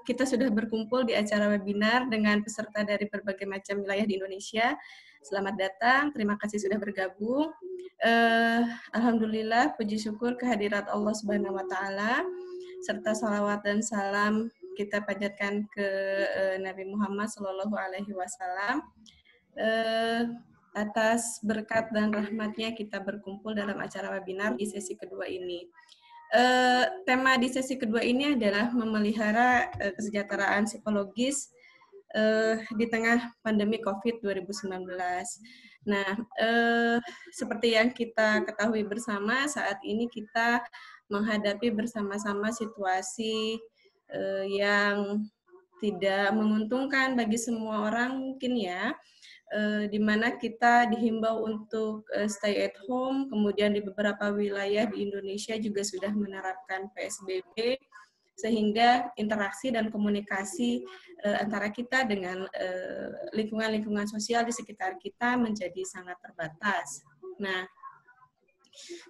kita sudah berkumpul di acara webinar dengan peserta dari berbagai macam wilayah di Indonesia. Selamat datang, terima kasih sudah bergabung. Alhamdulillah, puji syukur kehadirat Allah Subhanahu wa Ta'ala, serta salawat dan salam kita panjatkan ke Nabi Muhammad Sallallahu Alaihi Wasallam. Atas berkat dan rahmatnya kita berkumpul dalam acara webinar di sesi kedua ini. Tema di sesi kedua ini adalah memelihara kesejahteraan psikologis di tengah pandemi COVID 2019. Nah, seperti yang kita ketahui bersama, saat ini kita menghadapi bersama-sama situasi yang tidak menguntungkan bagi semua orang mungkin ya, di mana kita dihimbau untuk stay at home, kemudian di beberapa wilayah di Indonesia juga sudah menerapkan PSBB, sehingga interaksi dan komunikasi antara kita dengan lingkungan-lingkungan sosial di sekitar kita menjadi sangat terbatas. Nah,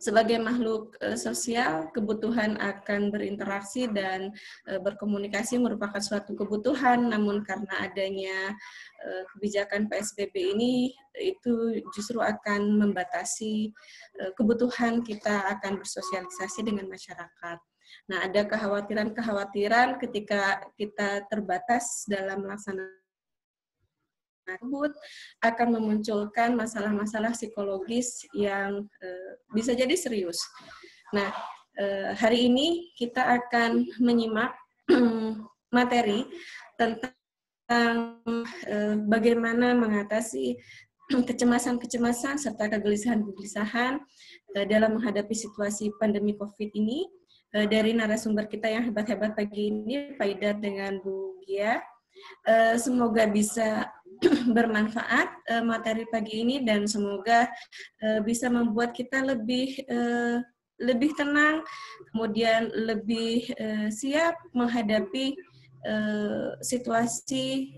sebagai makhluk sosial, kebutuhan akan berinteraksi dan berkomunikasi merupakan suatu kebutuhan, namun karena adanya kebijakan PSBB ini, itu justru akan membatasi kebutuhan kita akan bersosialisasi dengan masyarakat. Nah, ada kekhawatiran-kekhawatiran ketika kita terbatas dalam melaksanakan tersebut akan memunculkan masalah-masalah psikologis yang bisa jadi serius. Nah, hari ini kita akan menyimak materi tentang bagaimana mengatasi kecemasan-kecemasan serta kegelisahan-kegelisahan dalam menghadapi situasi pandemi COVID ini dari narasumber kita yang hebat-hebat pagi ini, Pak Idat dengan Bu Gia. Semoga bisa bermanfaat materi pagi ini dan semoga bisa membuat kita lebih tenang, kemudian lebih siap menghadapi situasi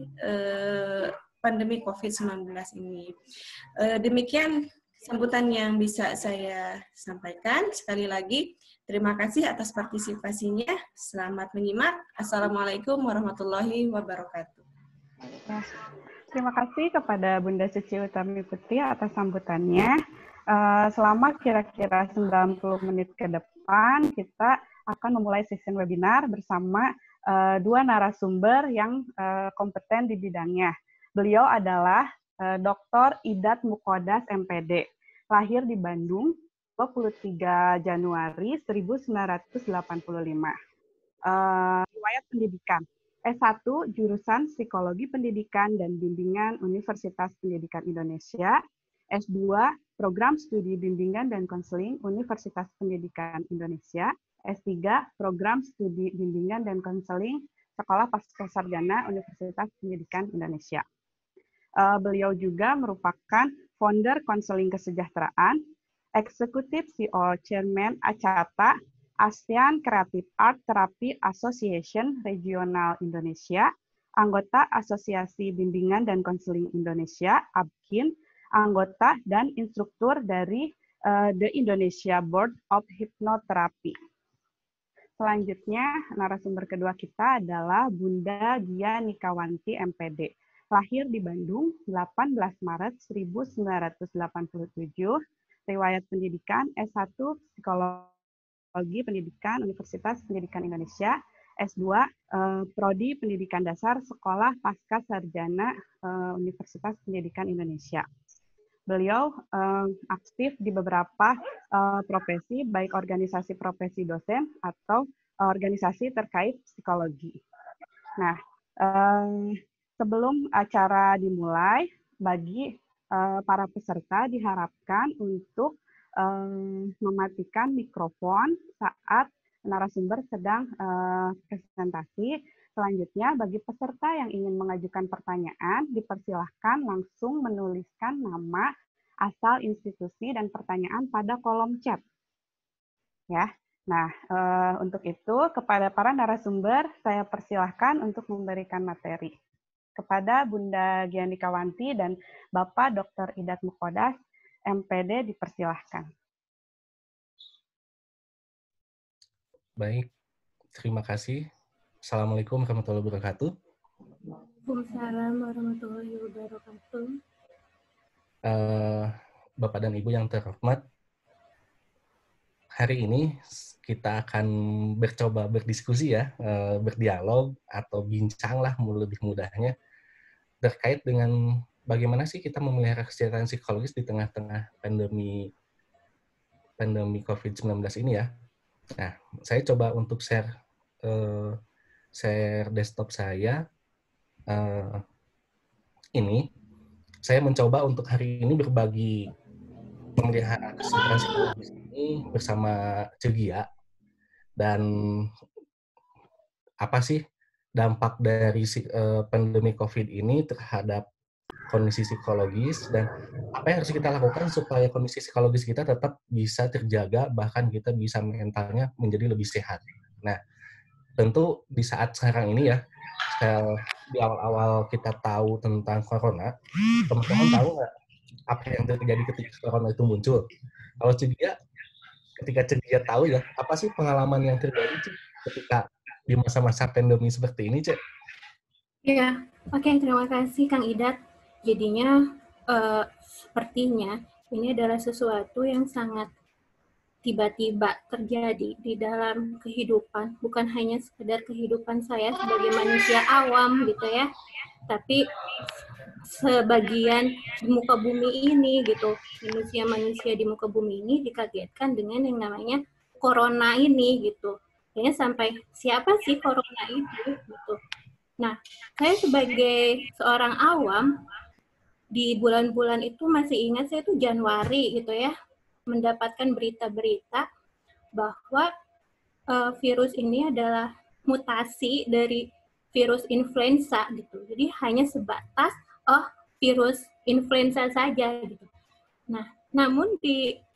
pandemi COVID-19 ini. Demikian sambutan yang bisa saya sampaikan. Sekali lagi, terima kasih atas partisipasinya. Selamat menyimak. Assalamualaikum warahmatullahi wabarakatuh. Terima kasih kepada Bunda Cici Utami Putri atas sambutannya. Selama kira-kira 90 menit ke depan, kita akan memulai sesi webinar bersama dua narasumber yang kompeten di bidangnya. Beliau adalah Dr. Idat Muqaddas, MPD, lahir di Bandung 23 Januari 1985. Riwayat pendidikan S1 jurusan Psikologi Pendidikan dan Bimbingan Universitas Pendidikan Indonesia, S2 Program Studi Bimbingan dan Konseling Universitas Pendidikan Indonesia, S3 Program Studi Bimbingan dan Konseling Sekolah Pascasarjana Universitas Pendidikan Indonesia. Beliau juga merupakan founder Konseling Kesejahteraan, Eksekutif CEO Chairman ACATA, ASEAN Creative Art Therapy Association Regional Indonesia, anggota Asosiasi Bimbingan dan Konseling Indonesia, ABKIN, anggota dan instruktur dari The Indonesia Board of Hypnotherapy. Selanjutnya, narasumber kedua kita adalah Bunda Gia Nikawanti, MPD, lahir di Bandung 18 Maret 1987, riwayat pendidikan S1 Psikologi Pendidikan Universitas Pendidikan Indonesia, S2 Prodi Pendidikan Dasar Sekolah Pascasarjana Universitas Pendidikan Indonesia. Beliau aktif di beberapa profesi, baik organisasi profesi dosen atau organisasi terkait psikologi. Nah, sebelum acara dimulai, bagi para peserta diharapkan untuk mematikan mikrofon saat narasumber sedang presentasi. Selanjutnya, bagi peserta yang ingin mengajukan pertanyaan, dipersilahkan langsung menuliskan nama, asal institusi, dan pertanyaan pada kolom chat. Ya. Nah, untuk itu, kepada para narasumber, saya persilahkan untuk memberikan materi. Kepada Bunda Gia Nikawanti dan Bapak Dr. Idat Muqaddas, MPD, dipersilahkan. Baik, terima kasih Assalamualaikum warahmatullahi wabarakatuh. Waalaikumsalam warahmatullahi wabarakatuh. Bapak dan Ibu yang terhormat, hari ini kita akan bercoba berdiskusi ya, berdialog atau bincang lah lebih mudahnya, terkait dengan bagaimana sih kita memelihara kesejahteraan psikologis di tengah-tengah pandemi COVID-19 ini ya. Nah, saya coba untuk share desktop saya. Ini saya mencoba untuk hari ini berbagi pemeliharaan kesejahteraan psikologis ini bersama Cegia, dan apa sih dampak dari pandemi COVID ini terhadap kondisi psikologis, dan apa yang harus kita lakukan supaya kondisi psikologis kita tetap bisa terjaga, bahkan kita bisa mentalnya menjadi lebih sehat. Nah, tentu di saat sekarang ini ya, di awal-awal kita tahu tentang corona, teman-teman tahu nggak apa yang terjadi ketika corona itu muncul? Kalau Cegia, ketika Cegia tahu ya, apa sih pengalaman yang terjadi ketika di masa-masa pandemi seperti ini, Cek? Ya, oke, terima kasih Kang Idat. Jadinya sepertinya ini adalah sesuatu yang sangat tiba-tiba terjadi di dalam kehidupan, bukan hanya sekedar kehidupan saya sebagai manusia awam gitu ya, tapi sebagian di muka bumi ini gitu, manusia-manusia di muka bumi ini dikagetkan dengan yang namanya corona ini gitu. Kayaknya sampai siapa sih corona itu gitu. Nah, saya sebagai seorang awam di bulan-bulan itu masih ingat, saya itu Januari gitu ya, mendapatkan berita-berita bahwa virus ini adalah mutasi dari virus influenza gitu. Jadi hanya sebatas virus influenza saja gitu. Nah, namun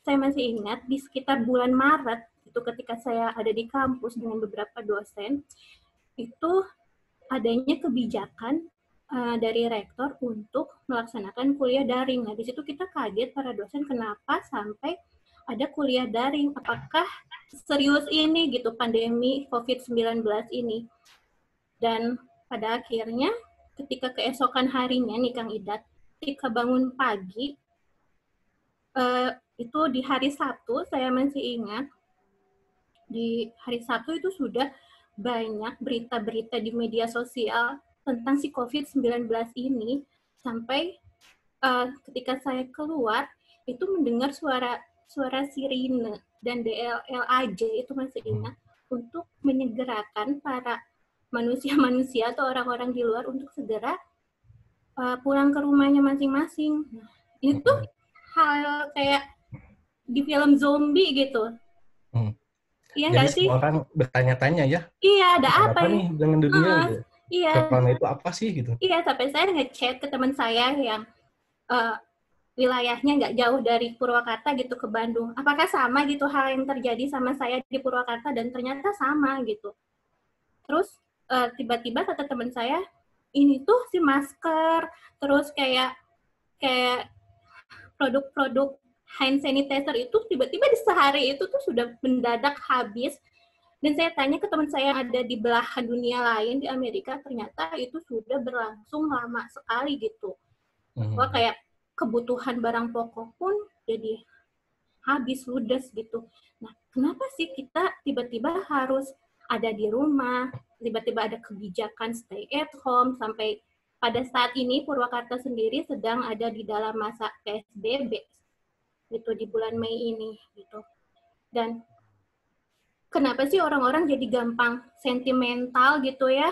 saya masih ingat di sekitar bulan Maret itu ketika saya ada di kampus dengan beberapa dosen, itu adanya kebijakan dari rektor untuk melaksanakan kuliah daring. Nah, di situ kita kaget para dosen kenapa sampai ada kuliah daring. Apakah serius ini gitu pandemi COVID-19 ini? Dan pada akhirnya ketika keesokan harinya nih Kang Idat, ketika bangun pagi, itu di hari Sabtu, saya masih ingat, di hari Sabtu itu sudah banyak berita-berita di media sosial tentang si COVID-19 ini, sampai ketika saya keluar, itu mendengar suara sirine dan DLLAJ, itu masih ingat, untuk menyegerakan para manusia-manusia atau orang-orang di luar untuk segera pulang ke rumahnya masing-masing. Nah, itu hal kayak di film zombie gitu. Iya nggak sih? Semua orang bertanya-tanya ya. Iya, ada apa ya? nih dengan dunia gitu? Iya. Corona itu apa sih gitu? Iya, sampai saya nge-chat ke teman saya yang wilayahnya nggak jauh dari Purwakarta gitu ke Bandung. Apakah sama gitu hal yang terjadi sama saya di Purwakarta? Dan ternyata sama gitu. Terus tiba-tiba kata teman saya, ini tuh si masker, terus kayak produk-produk hand sanitizer itu tiba-tiba di sehari itu tuh sudah mendadak habis. Dan saya tanya ke teman saya yang ada di belahan dunia lain di Amerika, ternyata itu sudah berlangsung lama sekali gitu. Wah, kayak kebutuhan barang pokok pun jadi habis, ludes gitu. Nah, kenapa sih kita tiba-tiba harus ada di rumah, tiba-tiba ada kebijakan stay at home, sampai pada saat ini Purwakarta sendiri sedang ada di dalam masa PSBB gitu di bulan Mei ini gitu. Dan kenapa sih orang-orang jadi gampang sentimental gitu ya?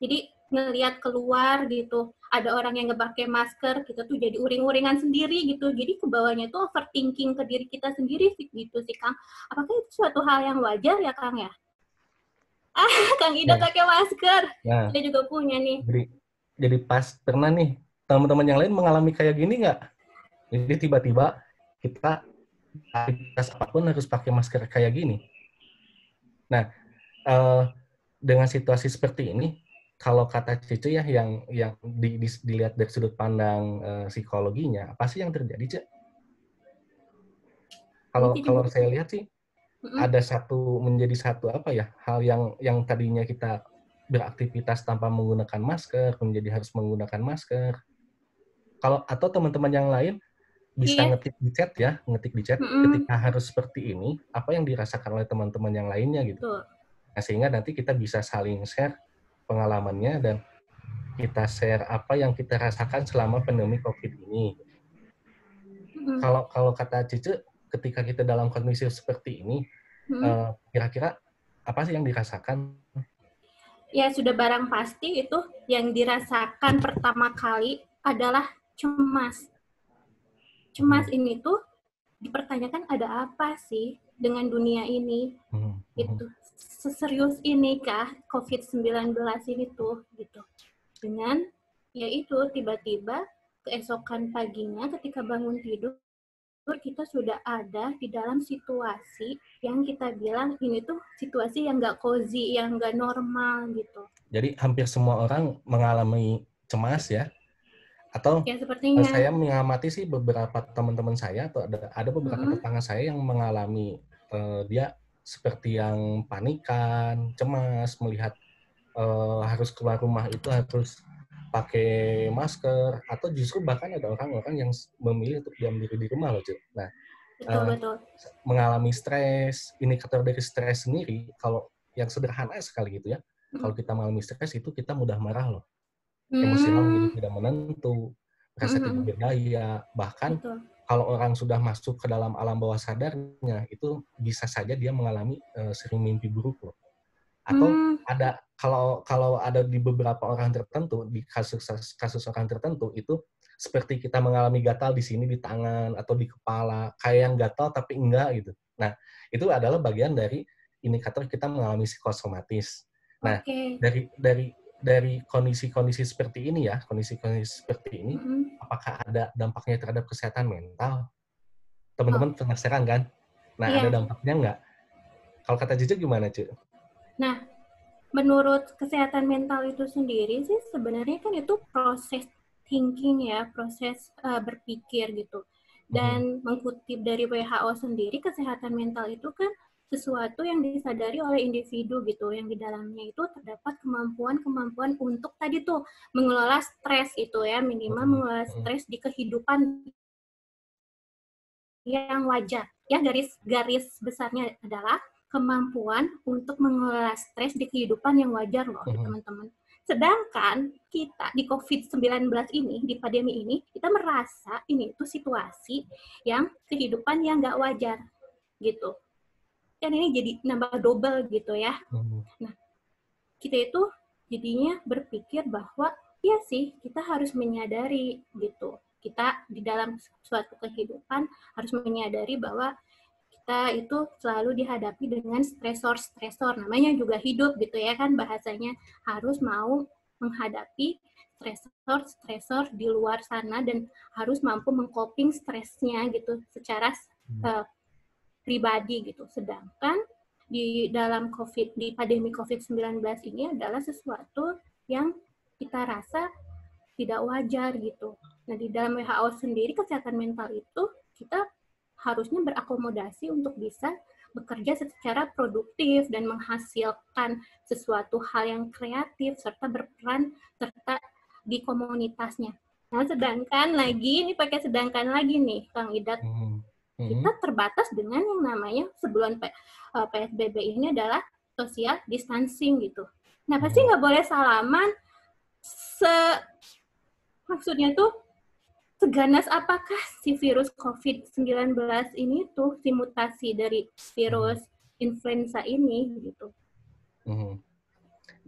Jadi ngelihat keluar gitu, ada orang yang nggak pakai masker, kita tuh jadi uring-uringan sendiri gitu. Jadi kebawahnya tuh overthinking ke diri kita sendiri gitu sih, Kang. Apakah itu suatu hal yang wajar ya, Kang ya? Kang Ida pakai masker. Nah, saya juga punya nih. Jadi pas pernah nih, teman-teman yang lain mengalami kayak gini nggak? Jadi tiba-tiba kita aktivitas apapun harus pakai masker kayak gini. Nah, dengan situasi seperti ini, kalau kata Cice ya yang dilihat dari sudut pandang psikologinya, apa sih yang terjadi, Cek? Kalau saya lihat sih ada menjadi satu apa ya, hal yang tadinya kita beraktivitas tanpa menggunakan masker, menjadi harus menggunakan masker. Atau teman-teman yang lain bisa Iya. ngetik di chat Mm-mm. ketika harus seperti ini, apa yang dirasakan oleh teman-teman yang lainnya gitu. Betul. Nah, sehingga nanti kita bisa saling share pengalamannya dan kita share apa yang kita rasakan selama pandemi COVID ini. Mm-mm. Kalau kata Cice, ketika kita dalam kondisi seperti ini, Mm-mm. kira-kira apa sih yang dirasakan? Ya sudah barang pasti itu yang dirasakan pertama kali adalah cemas. Cemas ini tuh dipertanyakan ada apa sih dengan dunia ini? Gitu. Seserius inikah COVID-19 ini tuh gitu. Dengan yaitu tiba-tiba keesokan paginya ketika bangun tidur kita sudah ada di dalam situasi yang kita bilang ini tuh situasi yang nggak cozy, yang nggak normal gitu. Jadi hampir semua orang mengalami cemas ya. Atau Ya sepertinya. saya mengamati sih beberapa teman-teman saya atau ada beberapa tetangga saya yang mengalami dia seperti yang panikan, cemas melihat harus keluar rumah itu harus pakai masker, atau justru bahkan ada orang-orang yang memilih untuk diam diri di rumah loh, Cik. Nah, Betul. mengalami stres, indikator dari stres sendiri, kalau yang sederhana sekali gitu ya, kalau kita mengalami stres itu kita mudah marah loh. Emosional menjadi tidak menentu, merasa tidak berdaya, bahkan Betul. kalau orang sudah masuk ke dalam alam bawah sadarnya, itu bisa saja dia mengalami sering mimpi buruk loh. Atau ada kalau ada di beberapa orang tertentu, di kasus orang tertentu itu seperti kita mengalami gatal di sini di tangan atau di kepala, kayak yang gatal tapi enggak gitu. Nah, itu adalah bagian dari indikator kita mengalami psikosomatis. Nah, dari kondisi-kondisi seperti ini ya, kondisi-kondisi seperti ini, apakah ada dampaknya terhadap kesehatan mental? Teman-teman penasaran kan? Nah, Iya. ada dampaknya nggak? Kalau kata Cici gimana, Cici? Nah, menurut kesehatan mental itu sendiri sih sebenarnya kan itu proses thinking ya, proses berpikir gitu. Dan mengutip dari WHO sendiri, kesehatan mental itu kan sesuatu yang disadari oleh individu gitu, yang di dalamnya itu terdapat kemampuan-kemampuan untuk tadi tuh mengelola stres itu ya, minimal mengelola stres di kehidupan yang wajar. Ya, garis besarnya adalah kemampuan untuk mengelola stres di kehidupan yang wajar loh, teman-teman. Sedangkan kita di COVID-19 ini, di pandemi ini, kita merasa ini itu situasi yang kehidupan yang nggak wajar, gitu. Kan ini jadi nambah double gitu ya. Nah, kita itu jadinya berpikir bahwa ya sih, kita harus menyadari gitu. Kita di dalam suatu kehidupan harus menyadari bahwa kita itu selalu dihadapi dengan stresor-stresor. Namanya juga hidup gitu ya kan, bahasanya harus mau menghadapi stresor-stresor di luar sana dan harus mampu mengcoping stresnya gitu secara pribadi gitu. Sedangkan di dalam di pandemi COVID-19 ini adalah sesuatu yang kita rasa tidak wajar gitu. Nah, di dalam WHO sendiri kesehatan mental itu kita harusnya berakomodasi untuk bisa bekerja secara produktif dan menghasilkan sesuatu hal yang kreatif serta berperan serta di komunitasnya. Nah, sedangkan lagi ini pakai sedangkan lagi nih, Kang Idat. Kita terbatas dengan yang namanya sebelum PSBB ini adalah social distancing gitu. Nah, pasti nggak boleh salaman. Maksudnya tuh seganas apakah si virus COVID-19 ini tuh, si mutasi dari virus influenza ini gitu.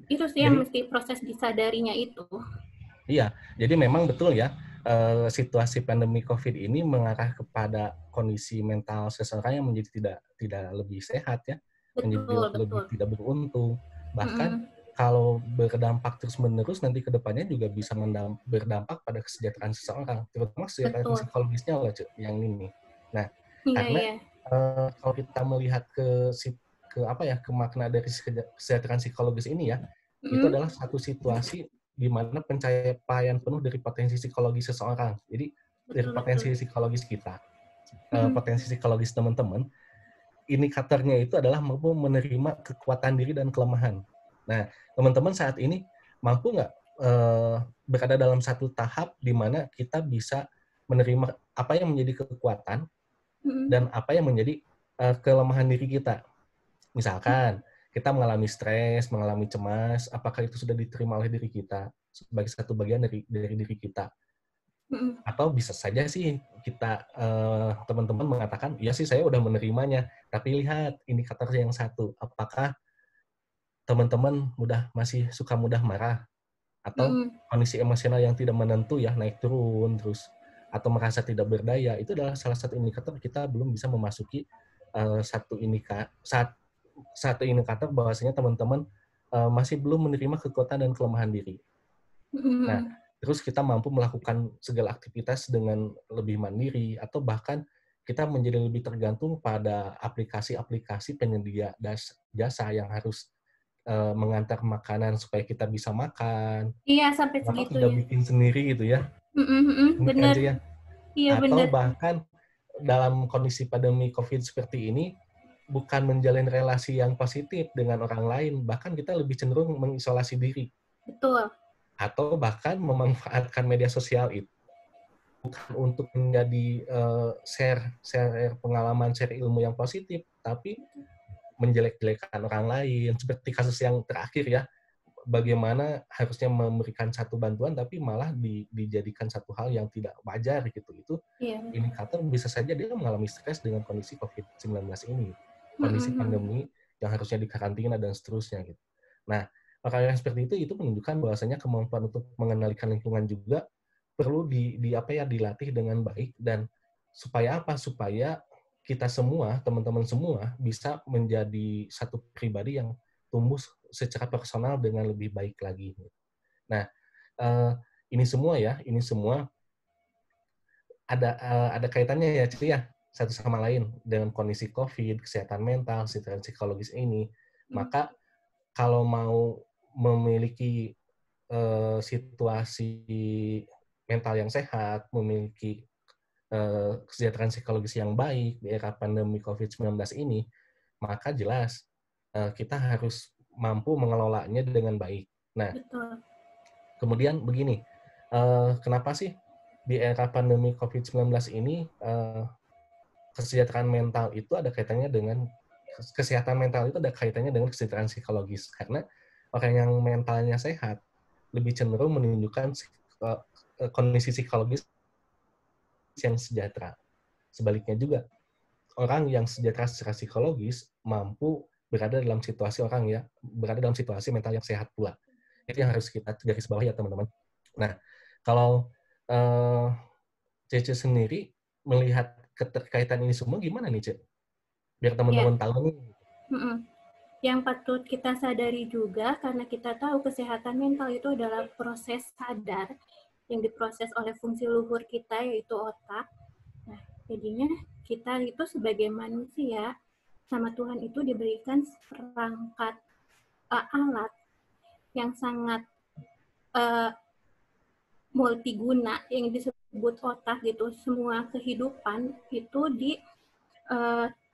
Itu sih yang mesti proses disadarinya itu. Iya, jadi memang betul ya, situasi pandemi COVID ini mengarah kepada kondisi mental seseorang yang menjadi tidak lebih sehat ya, menjadi lebih tidak beruntung. Bahkan kalau berdampak terus-menerus nanti ke depannya juga bisa berdampak pada kesejahteraan seseorang, terutama kesejahteraan psikologisnya loh, yang ini. Nah, karena kalau kita melihat ke makna dari kesejahteraan psikologis ini ya, itu adalah satu situasi di mana pencapaian penuh dari potensi psikologis seseorang. Jadi dari potensi psikologis kita, potensi psikologis teman-teman, indikatornya itu adalah mampu menerima kekuatan diri dan kelemahan. Nah, teman-teman saat ini mampu nggak berada dalam satu tahap di mana kita bisa menerima apa yang menjadi kekuatan dan apa yang menjadi kelemahan diri kita. Misalkan kita mengalami stres, mengalami cemas, apakah itu sudah diterima oleh diri kita sebagai satu bagian dari diri kita? Atau bisa saja sih kita teman-teman mengatakan, ya sih saya udah menerimanya, tapi lihat indikator yang satu, apakah teman-teman masih suka mudah marah atau kondisi emosional yang tidak menentu ya, naik turun terus atau merasa tidak berdaya, itu adalah salah satu indikator kita belum bisa memasuki satu indikator bahwasanya teman-teman masih belum menerima kekuatan dan kelemahan diri. Nah, terus kita mampu melakukan segala aktivitas dengan lebih mandiri atau bahkan kita menjadi lebih tergantung pada aplikasi-aplikasi penyedia jasa yang harus mengantar makanan supaya kita bisa makan. Iya, sampai Kenapa tidak segitunya. bikin sendiri gitu ya? Ini Bener. aja ya. Iya, Atau bener. bahkan dalam kondisi pandemi COVID seperti ini, bukan menjalin relasi yang positif dengan orang lain, bahkan kita lebih cenderung mengisolasi diri. Betul. Atau bahkan memanfaatkan media sosial itu bukan untuk menjadi share pengalaman, share ilmu yang positif, tapi menjelek-jelekan orang lain. Seperti kasus yang terakhir ya, bagaimana harusnya memberikan satu bantuan tapi malah dijadikan satu hal yang tidak wajar gitu. Itu indikator bisa saja dia mengalami stres dengan kondisi COVID-19 ini, kondisi pandemi yang harusnya dikarantina dan seterusnya gitu. Nah, hal yang seperti itu menunjukkan bahwasanya kemampuan untuk mengendalikan lingkungan juga perlu dilatih dengan baik, dan supaya apa? Supaya kita semua, teman-teman semua bisa menjadi satu pribadi yang tumbuh secara personal dengan lebih baik lagi. Nah, ini semua ada kaitannya ya, Ci, ya, satu sama lain dengan kondisi COVID, kesehatan mental, kesehatan psikologis ini. Maka kalau mau memiliki situasi mental yang sehat, memiliki kesejahteraan psikologis yang baik di era pandemi COVID-19 ini, maka jelas kita harus mampu mengelolanya dengan baik. Nah, kemudian begini, kenapa sih di era pandemi COVID-19 ini kesejahteraan mental itu ada kaitannya dengan kesehatan mental itu ada kaitannya dengan kesejahteraan psikologis, karena orang yang mentalnya sehat lebih cenderung menunjukkan kondisi psikologis yang sejahtera. Sebaliknya juga, orang yang sejahtera secara psikologis mampu berada dalam situasi mental yang sehat pula. Itu yang harus kita garis bawah ya, teman-teman. Nah, kalau Cece sendiri melihat keterkaitan ini semua gimana nih, Cece? Biar teman-teman tahu nih. Yang patut kita sadari juga, karena kita tahu kesehatan mental itu adalah proses sadar yang diproses oleh fungsi luhur kita, yaitu otak. Nah, jadinya kita itu sebagai manusia sama Tuhan itu diberikan perangkat alat yang sangat multiguna yang disebut otak gitu. Semua kehidupan itu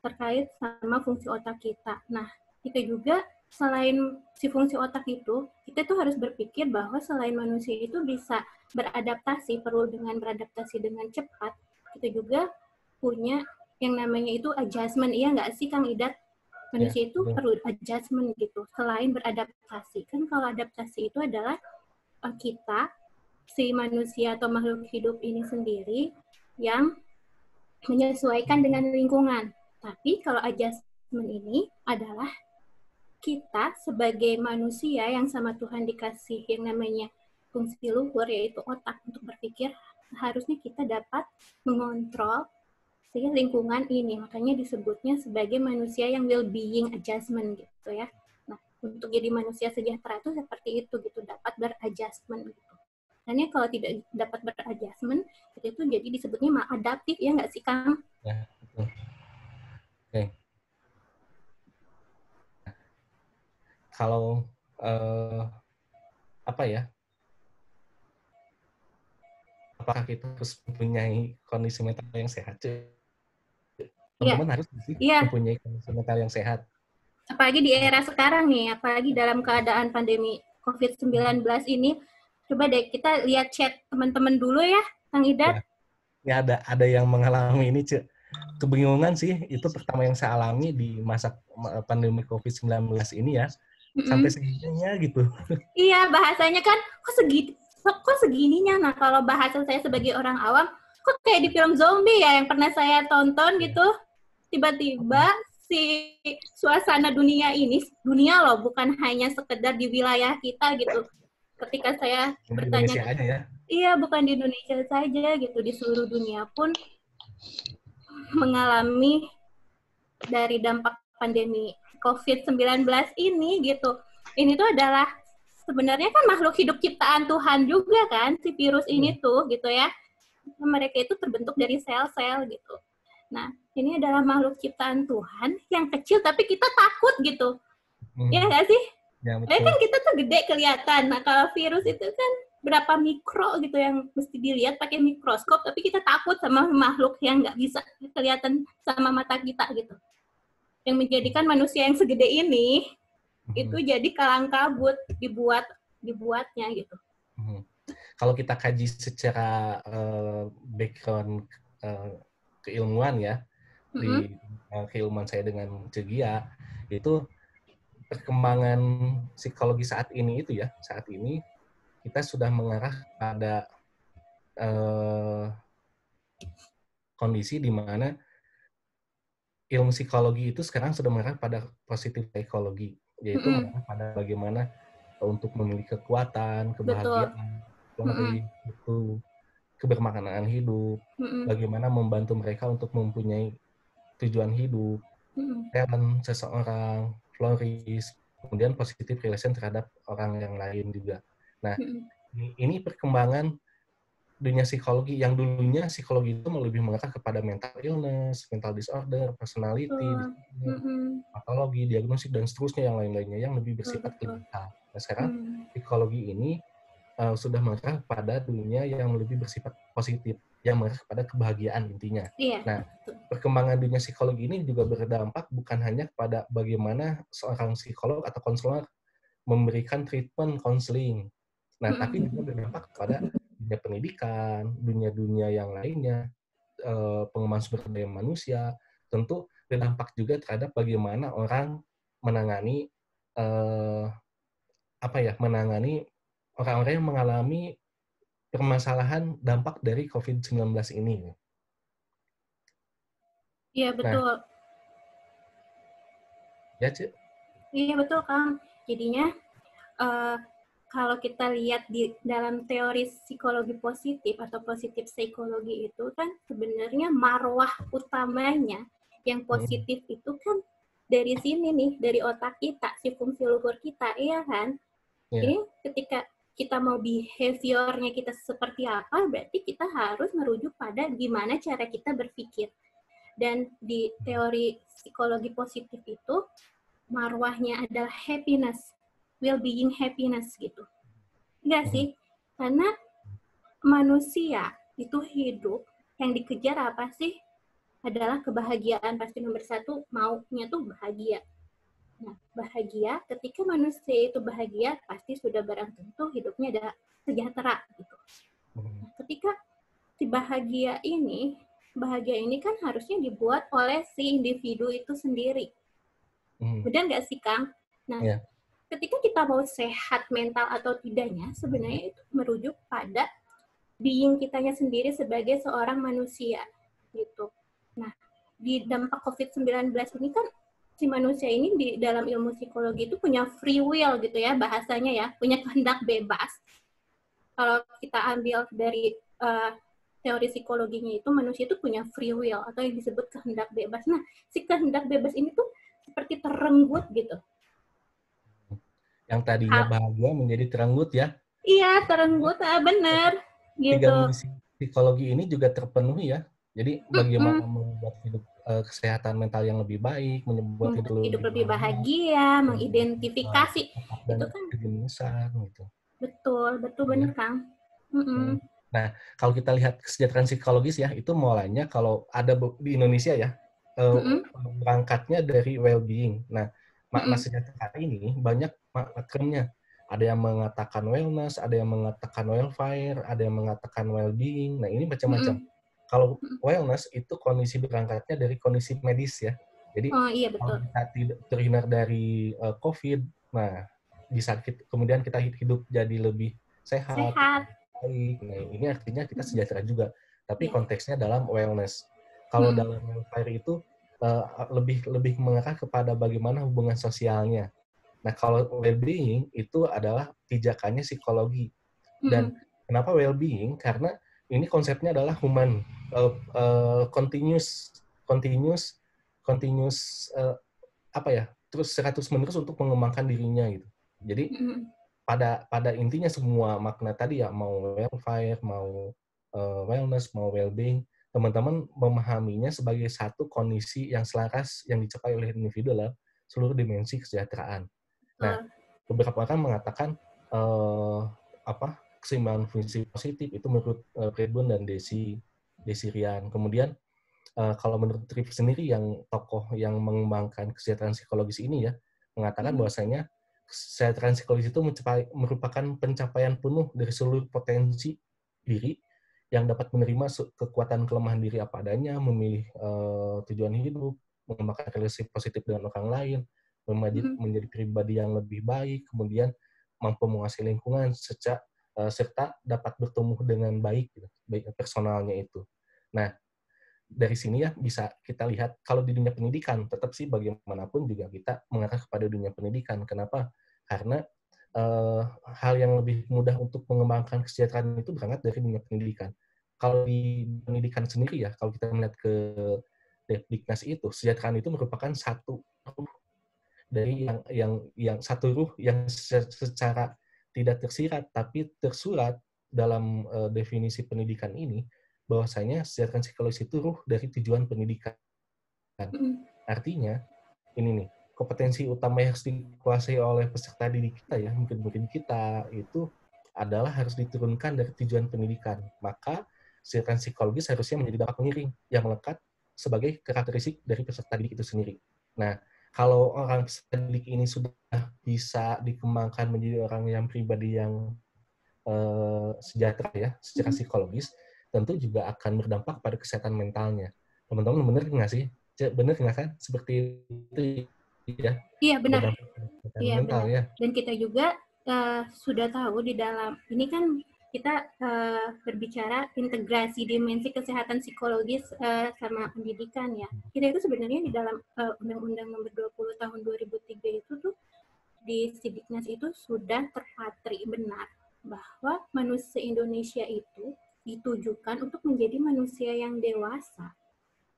terkait sama fungsi otak kita. Nah, kita juga selain si fungsi otak itu, kita tuh harus berpikir bahwa selain manusia itu bisa beradaptasi, perlu dengan beradaptasi dengan cepat, kita juga punya yang namanya itu adjustment. Iya nggak sih, Kang Idat? Manusia itu perlu adjustment gitu, selain beradaptasi. Kan kalau adaptasi itu adalah kita, si manusia atau makhluk hidup ini sendiri yang menyesuaikan dengan lingkungan. Tapi kalau adjustment ini adalah kita sebagai manusia yang sama Tuhan dikasih yang namanya fungsi luhur, yaitu otak untuk berpikir, harusnya kita dapat mengontrol si lingkungan ini. Makanya disebutnya sebagai manusia yang well-being adjustment gitu ya. Nah, untuk jadi manusia sejahtera itu seperti itu gitu, dapat beradjustment gitu. Karena kalau tidak dapat beradjustment, itu jadi disebutnya maladaptif, ya nggak sih, Kang? Ya, betul. Oke. Kalau apa ya? Apakah kita harus mempunyai kondisi mental yang sehat? Teman-teman harus mempunyai kondisi mental yang sehat. apalagi di era sekarang nih, apalagi dalam keadaan pandemi COVID-19 ini. Coba deh kita lihat chat teman-teman dulu ya, Kang Idat. Ya ada yang mengalami ini, Cek. Kebingungan sih, itu pertama yang saya alami di masa pandemi COVID-19 ini ya. Sampai segininya gitu. Iya, bahasanya kan kok segininya. Nah, kalau bahasa saya sebagai orang awam, kok kayak di film zombie ya yang pernah saya tonton gitu. Tiba-tiba si suasana dunia loh, bukan hanya sekedar di wilayah kita gitu. Ketika saya bertanya, Indonesia aja ya. Iya, bukan di Indonesia saja gitu, di seluruh dunia pun mengalami dari dampak pandemi COVID-19 ini gitu. Ini tuh adalah sebenarnya kan makhluk hidup ciptaan Tuhan juga kan, si virus ini tuh gitu ya. Mereka itu terbentuk dari sel-sel gitu. Nah, ini adalah makhluk ciptaan Tuhan yang kecil tapi kita takut gitu. Ya nggak sih? Ya, betul. Kan kita tuh gede kelihatan. Nah, kalau virus itu kan berapa mikro gitu yang mesti dilihat pakai mikroskop, tapi kita takut sama makhluk yang nggak bisa kelihatan sama mata kita gitu. Yang menjadikan manusia yang segede ini itu jadi kalang kabut dibuatnya gitu. Kalau kita kaji secara background keilmuan ya, di keilmuan saya dengan Cegia, itu perkembangan psikologi saat ini kita sudah mengarah pada kondisi di mana ilmu psikologi itu sekarang sudah mengarah pada positif psikologi, yaitu mengarah pada bagaimana untuk memiliki kekuatan, kebahagiaan, itu kebermaknaan hidup, bagaimana membantu mereka untuk mempunyai tujuan hidup, talent seseorang, flourish, kemudian positive relation terhadap orang yang lain juga. Nah, ini perkembangan dunia psikologi yang dulunya psikologi itu lebih mengarah kepada mental illness, mental disorder, personality, patologi, diagnosis dan seterusnya yang lain-lainnya yang lebih bersifat klinikal. Nah, sekarang psikologi ini sudah mengarah pada dunia yang lebih bersifat positif, yang mengarah kepada kebahagiaan intinya. Nah, perkembangan dunia psikologi ini juga berdampak bukan hanya kepada bagaimana seorang psikolog atau konselor memberikan treatment counseling. Nah, tapi juga berdampak kepada dunia pendidikan, dunia-dunia yang lainnya, pengembangan sumber daya manusia, tentu berdampak juga terhadap bagaimana orang menangani menangani orang-orang yang mengalami permasalahan dampak dari COVID-19 ini. Iya, betul. Nah, ya, Cik? Iya, betul, Kang. Jadinya, kalau kita lihat di dalam teori psikologi positif atau positif psikologi itu kan sebenarnya marwah utamanya yang positif itu kan dari sini nih, dari otak kita, si fungsi luhur kita, iya kan? Jadi ketika kita mau behaviornya kita seperti apa, berarti kita harus merujuk pada gimana cara kita berpikir. Dan di teori psikologi positif itu, marwahnya adalah happiness, well-being happiness gitu. Enggak sih? Karena manusia itu hidup, yang dikejar apa sih? Adalah kebahagiaan. Pasti nomor satu, maunya tuh bahagia. Nah, bahagia, ketika manusia itu bahagia, pasti sudah barang tentu hidupnya ada sejahtera gitu. Nah, ketika si bahagia ini kan harusnya dibuat oleh si individu itu sendiri. Benar nggak sih, Kang? Nah, ketika kita mau sehat mental atau tidaknya, sebenarnya itu merujuk pada being kitanya sendiri sebagai seorang manusia gitu. Nah, di dampak COVID-19 ini kan si manusia ini di dalam ilmu psikologi itu punya free will gitu ya bahasanya ya, punya kehendak bebas. Kalau kita ambil dari teori psikologinya itu manusia itu punya free will atau yang disebut kehendak bebas. Nah, si kehendak bebas ini tuh seperti terenggut gitu. Yang tadinya bahagia menjadi terenggut ya? Iya, terenggut, benar. Gitu. Tiga misi psikologi ini juga terpenuhi ya. Jadi bagaimana membuat hidup kesehatan mental yang lebih baik, membuat hidup lebih bahagia, mengidentifikasi dan itu kan kedinasan gitu. Betul benar, Kang. Nah, kalau kita lihat kesejahteraan psikologis ya, itu mulainya kalau ada di Indonesia ya, berangkatnya dari well-being. Nah, makna sejahtera ini banyak maknanya. Ada yang mengatakan wellness, ada yang mengatakan welfare, ada yang mengatakan well-being. Nah, ini macam-macam. Kalau wellness itu kondisi berangkatnya dari kondisi medis ya. Jadi iya, kalau betul. kita tidak terhindar dari COVID, nah bisa kemudian kita hidup jadi lebih sehat, baik. Nah, ini artinya kita sejahtera juga. Tapi konteksnya dalam wellness. Kalau dalam welfare itu lebih mengarah kepada bagaimana hubungan sosialnya. Nah, kalau well-being itu adalah pijakannya psikologi. Dan kenapa well-being? Karena ini konsepnya adalah human, continuous terus menerus untuk mengembangkan dirinya gitu. Jadi pada intinya semua makna tadi ya, mau welfare, mau wellness, mau well-being, teman-teman memahaminya sebagai satu kondisi yang selaras yang dicapai oleh individu dalam seluruh dimensi kesejahteraan. Nah, beberapa orang mengatakan keseimbangan fungsi positif itu menurut Redbone dan Desi Rian. Kemudian kalau menurut Tripp sendiri, yang tokoh yang mengembangkan kesejahteraan psikologis ini ya, mengatakan bahwasanya kesejahteraan psikologis itu merupakan pencapaian penuh dari seluruh potensi diri yang dapat menerima kekuatan kelemahan diri apa adanya, memilih tujuan hidup, mengembangkan relasi positif dengan orang lain, menjadi pribadi yang lebih baik, kemudian mampu menguasai lingkungan, serta dapat bertumbuh dengan baik, baik personalnya itu. Nah, dari sini ya bisa kita lihat kalau di dunia pendidikan tetap sih bagaimanapun juga kita mengarah kepada dunia pendidikan. Kenapa? Karena hal yang lebih mudah untuk mengembangkan kesejahteraan itu berangkat dari dunia pendidikan. Kalau di pendidikan sendiri ya, kalau kita melihat ke Diknas itu, kesejahteraan itu merupakan satu ruh dari yang satu ruh yang secara tidak tersirat tapi tersurat dalam definisi pendidikan ini, bahwasanya kesejahteraan psikologis itu ruh dari tujuan pendidikan. Artinya, ini nih, kompetensi utama yang harus dikuasai oleh peserta didik kita ya, mungkin kita itu adalah harus diturunkan dari tujuan pendidikan. Maka kesejahteraan psikologis harusnya menjadi dampak pengiring yang melekat sebagai karakteristik dari peserta didik itu sendiri. Nah, kalau orang peserta didik ini sudah bisa dikembangkan menjadi orang yang pribadi yang sejahtera ya, secara psikologis, tentu juga akan berdampak pada kesehatan mentalnya. Teman-teman benar nggak sih? Benar nggak kan? Seperti itu ya? Iya, benar. Iya, mental, benar. ya. Dan kita juga sudah tahu di dalam, ini kan kita berbicara integrasi dimensi kesehatan psikologis sama pendidikan ya. Kita itu sebenarnya di dalam Undang-Undang Nomor 20 Tahun 2003 itu tuh di Sidiknas itu sudah terpatri benar bahwa manusia Indonesia itu ditujukan untuk menjadi manusia yang dewasa.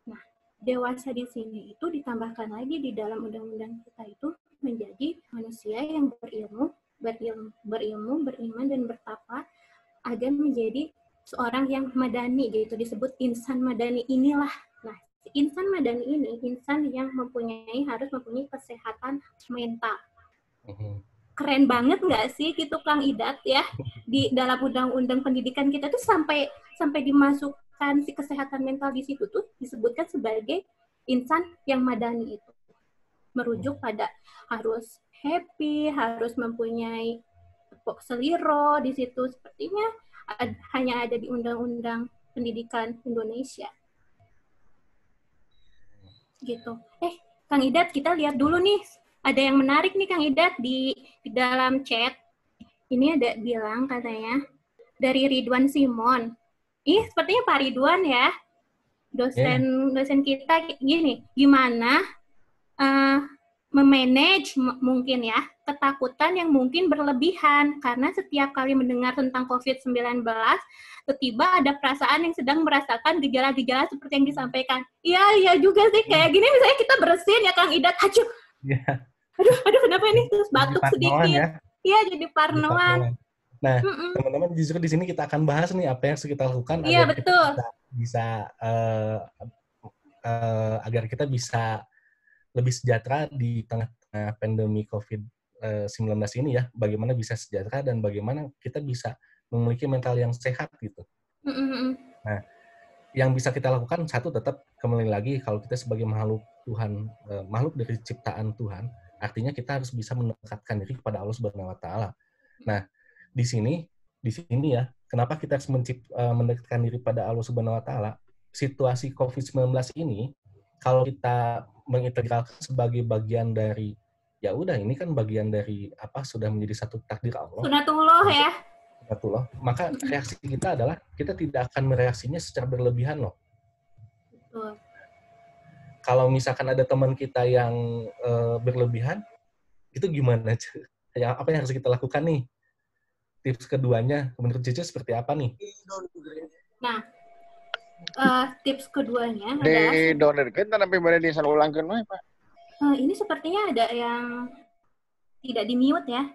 Nah, dewasa di sini itu ditambahkan lagi di dalam undang-undang kita itu menjadi manusia yang berilmu, beriman, dan bertakwa agar menjadi seorang yang madani, gitu disebut insan madani inilah. Nah, insan madani ini insan yang harus mempunyai kesehatan mental. Keren banget nggak sih gitu Kang Idat ya, di dalam undang-undang pendidikan kita tuh sampai dimasukkan si kesehatan mental di situ tuh disebutkan sebagai insan yang madani itu, merujuk pada harus happy, harus mempunyai tepuk seliro di situ. Sepertinya hanya ada di Undang-Undang Pendidikan Indonesia gitu. Kang Idat, kita lihat dulu nih, ada yang menarik nih Kang Idat di dalam chat. Ini ada bilang katanya dari Ridwan Simon. Sepertinya Pak Ridwan ya, dosen kita, gini, gimana memanage mungkin ya ketakutan yang mungkin berlebihan karena setiap kali mendengar tentang COVID-19 tiba-tiba ada perasaan yang sedang merasakan gejala-gejala seperti yang disampaikan. Iya juga sih, kayak gini misalnya kita bersin ya Kang Idat, aduh kenapa ini, terus batuk sedikit. Iya, jadi parnoan. Nah, teman-teman, justru di sini kita akan bahas nih apa yang harus kita lakukan agar kita bisa lebih sejahtera di tengah pandemi COVID-19 ini ya. Bagaimana bisa sejahtera dan bagaimana kita bisa memiliki mental yang sehat gitu. Nah, yang bisa kita lakukan, satu, tetap kembali lagi kalau kita sebagai makhluk Tuhan, makhluk dari ciptaan Tuhan, Artinya kita harus bisa mendekatkan diri kepada Allah Subhanahu wa taala. Nah, di sini ya, kenapa kita harus mendekatkan diri pada Allah Subhanahu wa taala? Situasi COVID-19 ini kalau kita mengintegralkan sebagai bagian dari ya udah ini kan bagian dari sudah menjadi satu takdir Allah. Sunatullah ya. Sunatullah. Maka reaksi kita adalah kita tidak akan mereaksinya secara berlebihan loh. Betul. Kalau misalkan ada teman kita yang berlebihan, itu gimana? Apa yang harus kita lakukan nih? Tips keduanya, menurut Cece seperti apa nih? Nah, tips keduanya adalah... Didonorkan tapi boleh disalulangkan, Pak? Ini sepertinya ada yang tidak di-mute ya.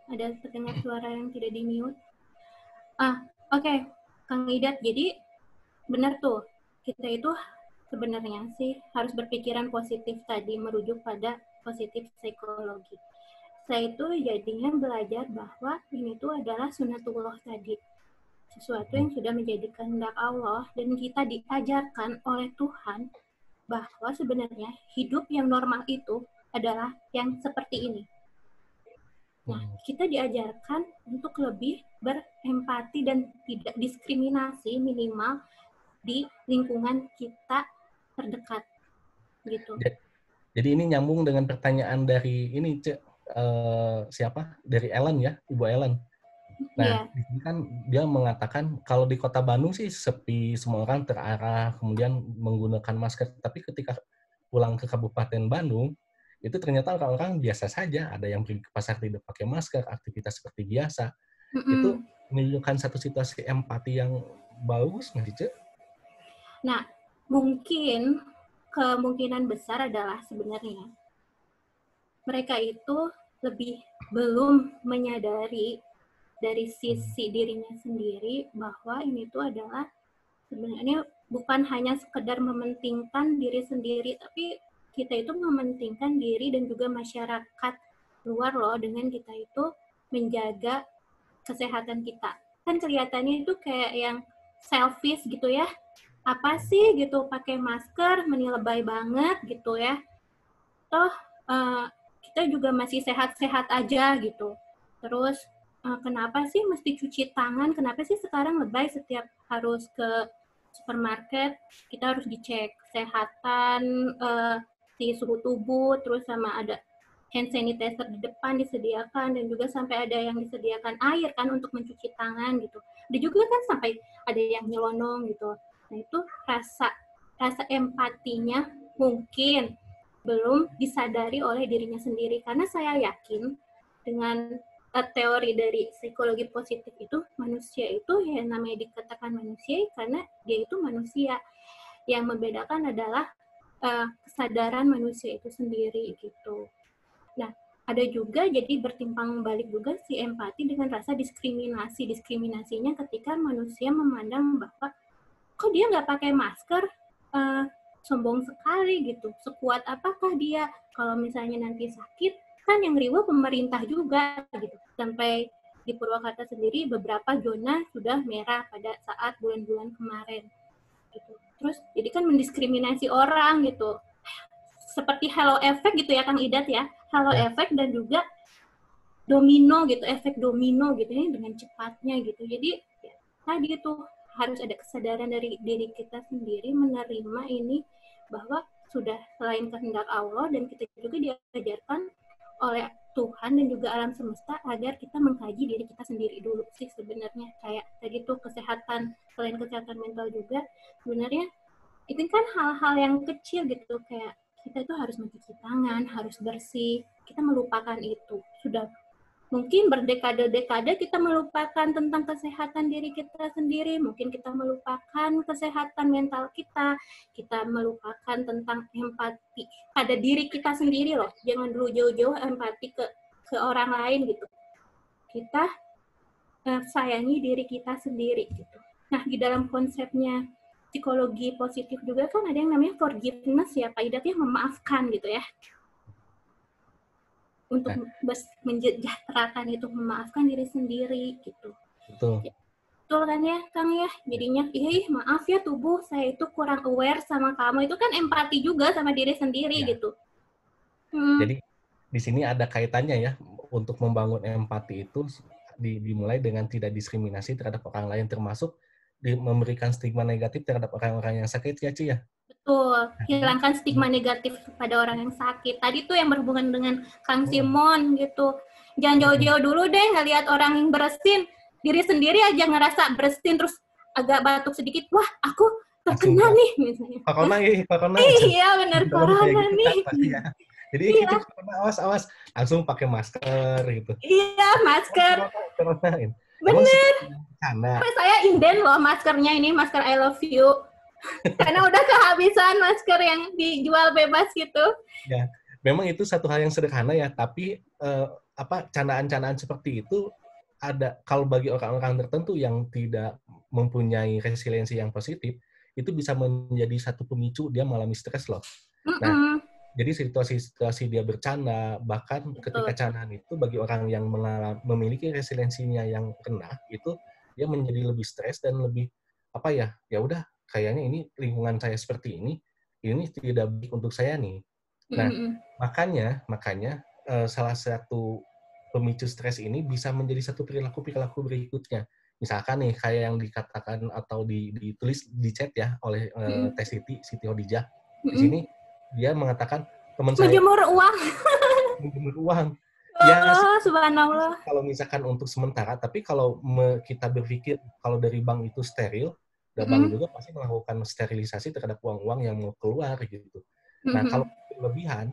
Ada terdengar suara yang tidak di-mute. Oke. Kang Idat, jadi benar tuh. Kita itu sebenarnya sih harus berpikiran positif tadi, merujuk pada positif psikologi. Saya itu jadinya belajar bahwa ini tuh adalah sunatullah tadi. Sesuatu yang sudah menjadi kehendak Allah dan kita diajarkan oleh Tuhan bahwa sebenarnya hidup yang normal itu adalah yang seperti ini. Nah, kita diajarkan untuk lebih berempati dan tidak diskriminasi minimal di lingkungan kita terdekat. Gitu. Jadi ini nyambung dengan pertanyaan dari ini, siapa? Dari Ellen ya, Ibu Ellen. Nah, di sini kan dia mengatakan kalau di Kota Bandung sih sepi, semua orang terarah, kemudian menggunakan masker. Tapi ketika pulang ke Kabupaten Bandung, itu ternyata orang-orang biasa saja. Ada yang pergi ke pasar tidak pakai masker, aktivitas seperti biasa. Itu menunjukkan satu situasi empati yang bagus, nggak sih, Ce? Nah, mungkin kemungkinan besar adalah sebenarnya mereka itu lebih belum menyadari dari sisi dirinya sendiri bahwa ini tuh adalah sebenarnya bukan hanya sekedar mementingkan diri sendiri, tapi kita itu mementingkan diri dan juga masyarakat luar loh dengan kita itu menjaga kesehatan kita. Kan kelihatannya itu kayak yang selfish gitu ya. Apa sih gitu pakai masker, menilebay banget gitu ya. Toh kita juga masih sehat-sehat aja gitu. Terus kenapa sih mesti cuci tangan? Kenapa sih sekarang lebay setiap harus ke supermarket kita harus dicek kesehatan, si suhu tubuh, terus sama ada hand sanitizer di depan disediakan dan juga sampai ada yang disediakan air kan untuk mencuci tangan gitu. Ada juga kan sampai ada yang nyelonong gitu. Nah itu rasa empatinya mungkin belum disadari oleh dirinya sendiri karena saya yakin dengan teori dari psikologi positif itu manusia itu ya namanya dikatakan manusia karena dia itu manusia. Yang membedakan adalah kesadaran manusia itu sendiri gitu. Nah, ada juga jadi bertimpang balik juga si empati dengan rasa diskriminasi. Diskriminasinya ketika manusia memandang bahwa kok dia nggak pakai masker, sombong sekali gitu. Sekuat apakah dia kalau misalnya nanti sakit, kan yang riwah pemerintah juga gitu. Sampai di Purwakarta sendiri beberapa zona sudah merah pada saat bulan-bulan kemarin. Gitu. Terus jadi kan mendiskriminasi orang gitu. Seperti halo effect gitu ya Kang Idat ya. Halo effect dan juga domino gitu, efek domino gitu ya dengan cepatnya gitu. Jadi ya, tadi itu harus ada kesadaran dari diri kita sendiri menerima ini bahwa sudah selain kehendak Allah dan kita juga diajarkan oleh Tuhan dan juga alam semesta agar kita mengkaji diri kita sendiri dulu sih sebenarnya. Kayak tadi tuh kesehatan, selain kesehatan mental juga sebenarnya itu kan hal-hal yang kecil gitu kayak kita itu harus mencuci tangan, harus bersih. Kita melupakan itu. Sudah mungkin berdekade-dekade kita melupakan tentang kesehatan diri kita sendiri, mungkin kita melupakan kesehatan mental kita melupakan tentang empati pada diri kita sendiri loh. Jangan dulu jauh-jauh empati ke orang lain gitu. Kita sayangi diri kita sendiri gitu. Nah, di dalam konsepnya psikologi positif juga kan ada yang namanya forgiveness ya, Pak Idat ya, memaafkan gitu ya. Untuk mensejahterakan itu memaafkan diri sendiri gitu. Betul. Betul kan ya Kang ya? Jadinya maaf ya tubuh saya itu kurang aware sama kamu. Itu kan empati juga sama diri sendiri gitu. Jadi di sini ada kaitannya ya, untuk membangun empati itu dimulai dengan tidak diskriminasi terhadap orang lain, termasuk memberikan stigma negatif terhadap orang-orang yang sakit ya, Ci ya? Betul, hilangkan stigma negatif pada orang yang sakit. Tadi tuh yang berhubungan dengan Kang Simon gitu. Jangan jauh-jauh dulu deh ngelihat orang yang bersin, diri sendiri aja ngerasa bersin terus agak batuk sedikit, wah aku terkena nih misalnya. Corona. Iya benar corona nih. Ya. Jadi kita awas langsung pakai masker gitu. Iya masker. Coronain. Bener. Sampai saya inden loh maskernya ini, masker I love you. Karena udah kehabisan masker yang dijual bebas gitu. Ya, memang itu satu hal yang sederhana ya, tapi candaan-candaan seperti itu ada kalau bagi orang-orang tertentu yang tidak mempunyai resiliensi yang positif, itu bisa menjadi satu pemicu dia mengalami stres loh. Nah, jadi situasi-situasi dia bercanda, bahkan ketika candaan itu bagi orang yang memiliki resiliensinya yang rendah, itu dia menjadi lebih stres dan lebih ya udah kayaknya ini lingkungan saya seperti ini tidak baik untuk saya nih. Nah, makanya salah satu pemicu stres ini bisa menjadi satu perilaku berikutnya. Misalkan nih kayak yang dikatakan atau ditulis di chat ya oleh Teh Siti Hodijah. Di sini dia mengatakan teman saya menjemur uang. Ya, subhanallah. Kalau misalkan untuk sementara, tapi kalau kita berpikir kalau dari bank itu steril, dan bank juga pasti melakukan sterilisasi terhadap uang-uang yang mau keluar gitu. Nah, kalau berlebihan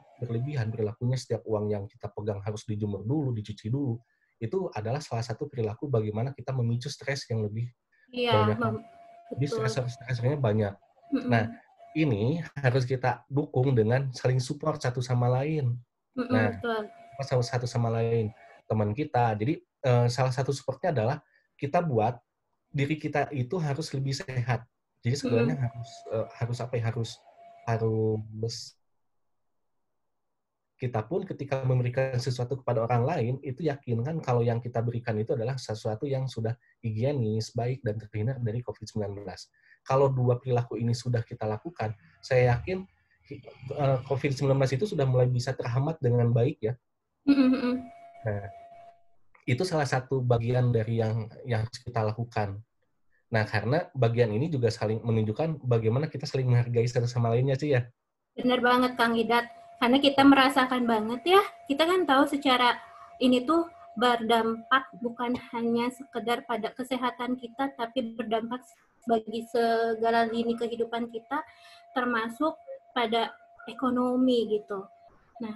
perilakunya setiap uang yang kita pegang harus dijemur dulu, dicuci dulu, itu adalah salah satu perilaku bagaimana kita memicu stres yang lebih banyak. Jadi stresor-stresornya banyak. Nah, ini harus kita dukung dengan saling support satu sama lain. Nah, satu sama lain teman kita. Jadi salah satu supportnya adalah kita buat diri kita itu harus lebih sehat. Jadi sebenarnya harus kita pun ketika memberikan sesuatu kepada orang lain itu yakinkan kalau yang kita berikan itu adalah sesuatu yang sudah higienis, baik dan terhindar dari COVID-19. Kalau dua perilaku ini sudah kita lakukan, saya yakin COVID-19 itu sudah mulai bisa terhambat dengan baik ya. Nah, itu salah satu bagian dari yang harus kita lakukan. Nah, karena bagian ini juga saling menunjukkan bagaimana kita saling menghargai satu sama lainnya sih ya. Benar banget Kang Idat. Karena kita merasakan banget ya, kita kan tahu secara ini tuh berdampak bukan hanya sekedar pada kesehatan kita, tapi berdampak bagi segala lini kehidupan kita, termasuk pada ekonomi gitu. Nah,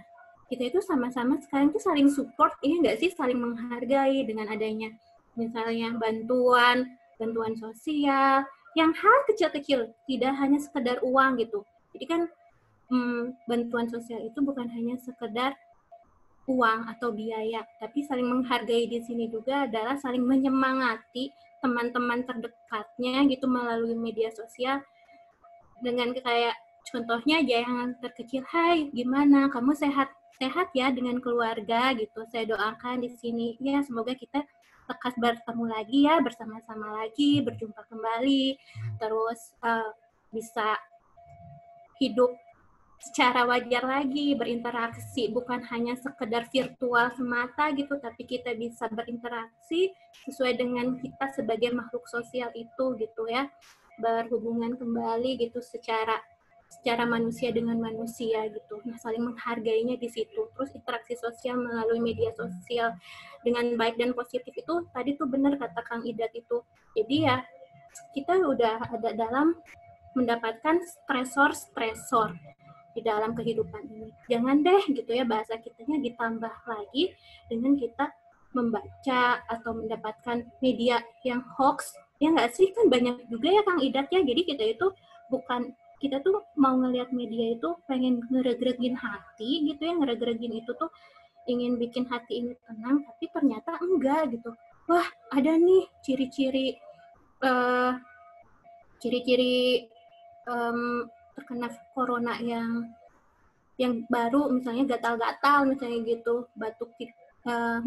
kita itu sama-sama sekarang tuh saling support, ini nggak sih, saling menghargai dengan adanya misalnya bantuan sosial, yang hal kecil-kecil, tidak hanya sekedar uang gitu. Jadi kan bantuan sosial itu bukan hanya sekedar uang atau biaya, tapi saling menghargai di sini juga adalah saling menyemangati teman-teman terdekatnya gitu melalui media sosial dengan kayak contohnya aja yang terkecil, hai gimana kamu sehat ya dengan keluarga gitu, saya doakan di sini ya semoga kita lekas bertemu lagi ya, bersama-sama lagi, berjumpa kembali, terus bisa hidup secara wajar lagi, berinteraksi, bukan hanya sekedar virtual semata gitu, tapi kita bisa berinteraksi sesuai dengan kita sebagai makhluk sosial itu gitu ya, berhubungan kembali gitu secara manusia dengan manusia gitu. Nah, saling menghargainya di situ. Terus interaksi sosial melalui media sosial dengan baik dan positif itu tadi tuh benar kata Kang Idat itu. Jadi ya kita udah ada dalam mendapatkan stresor di dalam kehidupan ini. Jangan deh gitu ya bahasa kitanya ditambah lagi dengan kita membaca atau mendapatkan media yang hoax. Ya nggak sih, kan banyak juga ya Kang Idat ya. Jadi kita tuh mau ngelihat media itu pengen ngeregregin hati gitu ya, ngeregregin itu tuh ingin bikin hati ini tenang, tapi ternyata enggak gitu. Wah, ada nih ciri-ciri terkena corona yang baru, misalnya gatal-gatal misalnya gitu, batuk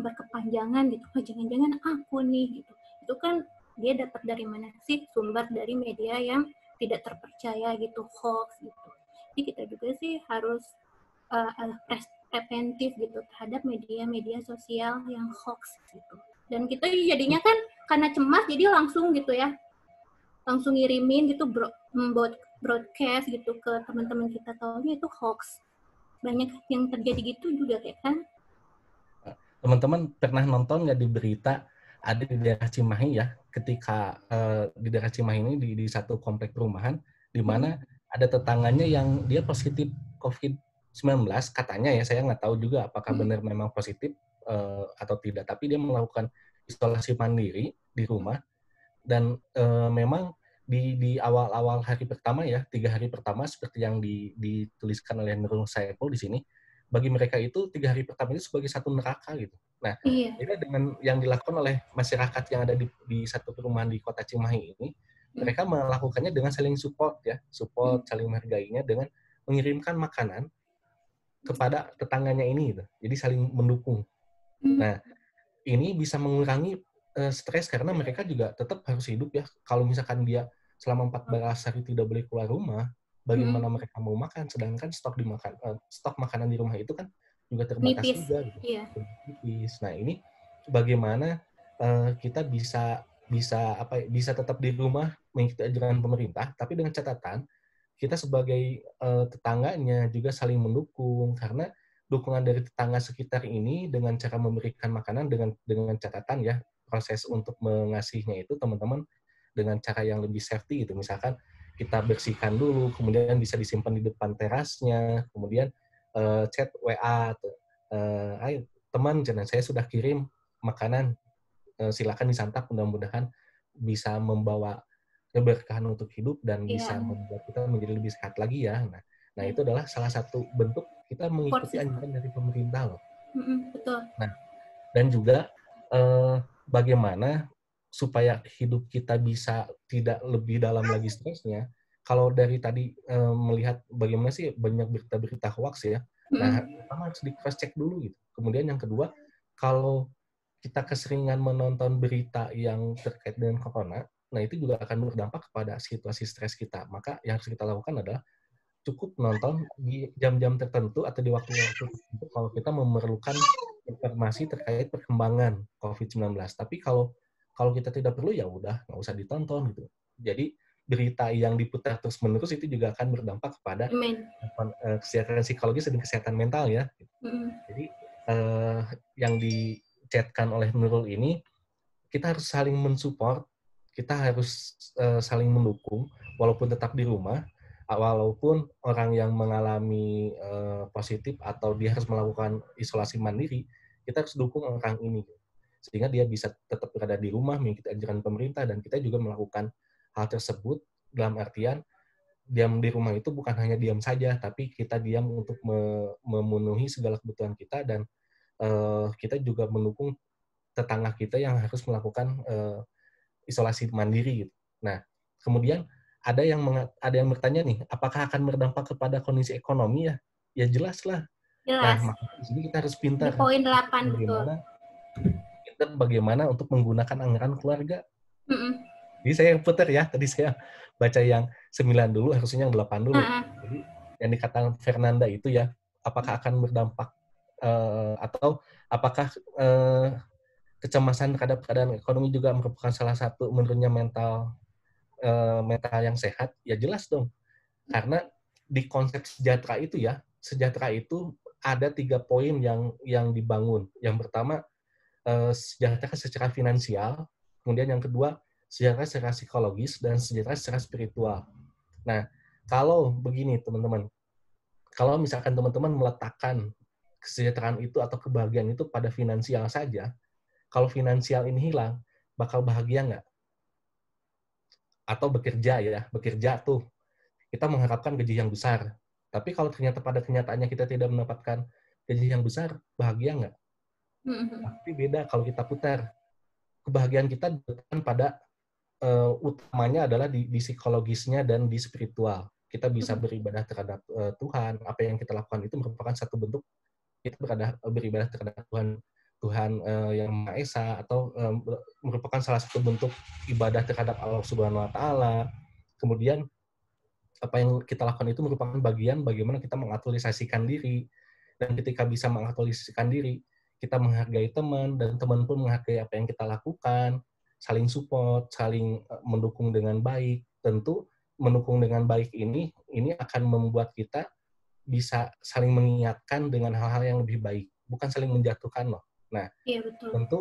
berkepanjangan gitu, oh jangan-jangan aku nih gitu. Itu kan dia dapat dari mana sih? Sumber dari media yang tidak terpercaya gitu, hoax gitu. Jadi kita juga sih harus preventif gitu terhadap media-media sosial yang hoax gitu. Dan kita jadinya kan karena cemas jadi langsung gitu ya, langsung ngirimin gitu broadcast gitu ke teman-teman kita, taunya itu hoax. Banyak yang terjadi gitu juga kan. Teman-teman pernah nonton nggak di berita ada di daerah Cimahi ya, ketika di daerah Cimahi ini di satu komplek perumahan di mana ada tetangganya yang dia positif COVID-19 katanya ya, saya nggak tahu juga apakah benar memang positif atau tidak, tapi dia melakukan isolasi mandiri di rumah dan memang di awal-awal hari pertama ya, 3 hari pertama seperti yang dituliskan oleh Nurul Saiful di sini, bagi mereka itu 3 hari pertama itu sebagai satu neraka gitu. Nah, ini dengan yang dilakukan oleh masyarakat yang ada di satu perumahan di Kota Cimahi ini, mereka melakukannya dengan saling support ya, support, saling menghargainya dengan mengirimkan makanan kepada tetangganya ini gitu. Jadi saling mendukung. Nah, ini bisa mengurangi stres karena mereka juga tetap harus hidup ya. Kalau misalkan dia selama 14 hari tidak boleh keluar rumah, bagaimana mereka mau makan? Sedangkan stok makanan di rumah itu kan juga terbatas Nipis. juga. Gitu. Iya. Nipis. Nah ini bagaimana kita bisa tetap di rumah mengikuti anjuran pemerintah, tapi dengan catatan kita sebagai tetangganya juga saling mendukung karena dukungan dari tetangga sekitar ini dengan cara memberikan makanan dengan catatan ya, proses untuk mengasihnya itu teman-teman dengan cara yang lebih safety gitu. Misalkan kita bersihkan dulu, kemudian bisa disimpan di depan terasnya, kemudian chat WA, "Hai teman, saya sudah kirim makanan, silakan disantap, mudah-mudahan bisa membawa keberkahan untuk hidup dan bisa membuat kita menjadi lebih sehat lagi ya." Nah itu adalah salah satu bentuk kita mengikuti anjuran dari pemerintah loh. Betul. Nah, dan juga bagaimana supaya hidup kita bisa tidak lebih dalam lagi stresnya. Kalau dari tadi melihat bagaimana sih banyak berita-berita hoax ya. Nah, pertama harus di cross check dulu gitu. Kemudian yang kedua, kalau kita keseringan menonton berita yang terkait dengan corona, nah itu juga akan berdampak kepada situasi stres kita. Maka yang harus kita lakukan adalah cukup nonton di jam-jam tertentu atau di waktu-waktu tertentu kalau kita memerlukan informasi terkait perkembangan COVID-19. Tapi kalau kita tidak perlu ya udah nggak usah ditonton gitu. Jadi berita yang diputar terus-menerus itu juga akan berdampak kepada kesehatan psikologis dan kesehatan mental ya. Jadi yang dicatkan oleh Nurul ini kita harus saling mensupport, kita harus saling mendukung walaupun tetap di rumah. Walaupun orang yang mengalami positif atau dia harus melakukan isolasi mandiri, kita harus dukung orang ini. Sehingga dia bisa tetap berada di rumah, mengikuti anjuran pemerintah, dan kita juga melakukan hal tersebut dalam artian diam di rumah itu bukan hanya diam saja, tapi kita diam untuk memenuhi segala kebutuhan kita, dan kita juga mendukung tetangga kita yang harus melakukan isolasi mandiri. Nah, kemudian ada yang bertanya nih, apakah akan berdampak kepada kondisi ekonomi ya? Ya jelas lah. Jelas. Nah, makanya di sini kita harus pintar. Di poin 8 betul. Bagaimana untuk menggunakan anggaran keluarga. Jadi saya putar ya, tadi saya baca yang 9 dulu, harusnya yang 8 dulu. Jadi yang dikatakan Fernanda itu ya, apakah akan berdampak atau apakah kecemasan terhadap keadaan ekonomi juga merupakan salah satu menurunnya mental yang sehat? Ya jelas dong. Karena di konsep sejahtera itu ya, sejahtera itu ada 3 poin yang dibangun. Yang pertama, sejahtera secara finansial, kemudian yang kedua, sejahtera secara psikologis, dan sejahtera secara spiritual. Nah, kalau begini teman-teman, kalau misalkan teman-teman meletakkan kesejahteraan itu atau kebahagiaan itu pada finansial saja, kalau finansial ini hilang, bakal bahagia nggak? Atau bekerja tuh, kita mengharapkan gaji yang besar. Tapi kalau ternyata pada kenyataannya kita tidak mendapatkan gaji yang besar, bahagia nggak? Tapi beda kalau kita putar. Kebahagiaan kita bukan pada utamanya adalah di psikologisnya dan di spiritual. Kita bisa beribadah terhadap Tuhan. Apa yang kita lakukan itu merupakan satu bentuk kita beribadah terhadap Tuhan yang Maha Esa, atau merupakan salah satu bentuk ibadah terhadap Allah Subhanahu wa Ta'ala. Kemudian apa yang kita lakukan itu merupakan bagian bagaimana kita mengaktualisasikan diri Dan ketika bisa mengaktualisasikan diri, kita menghargai teman, dan teman pun menghargai apa yang kita lakukan, saling support, saling mendukung dengan baik. Tentu mendukung dengan baik ini akan membuat kita bisa saling mengingatkan dengan hal-hal yang lebih baik, bukan saling menjatuhkan loh. Nah, Iya, betul. tentu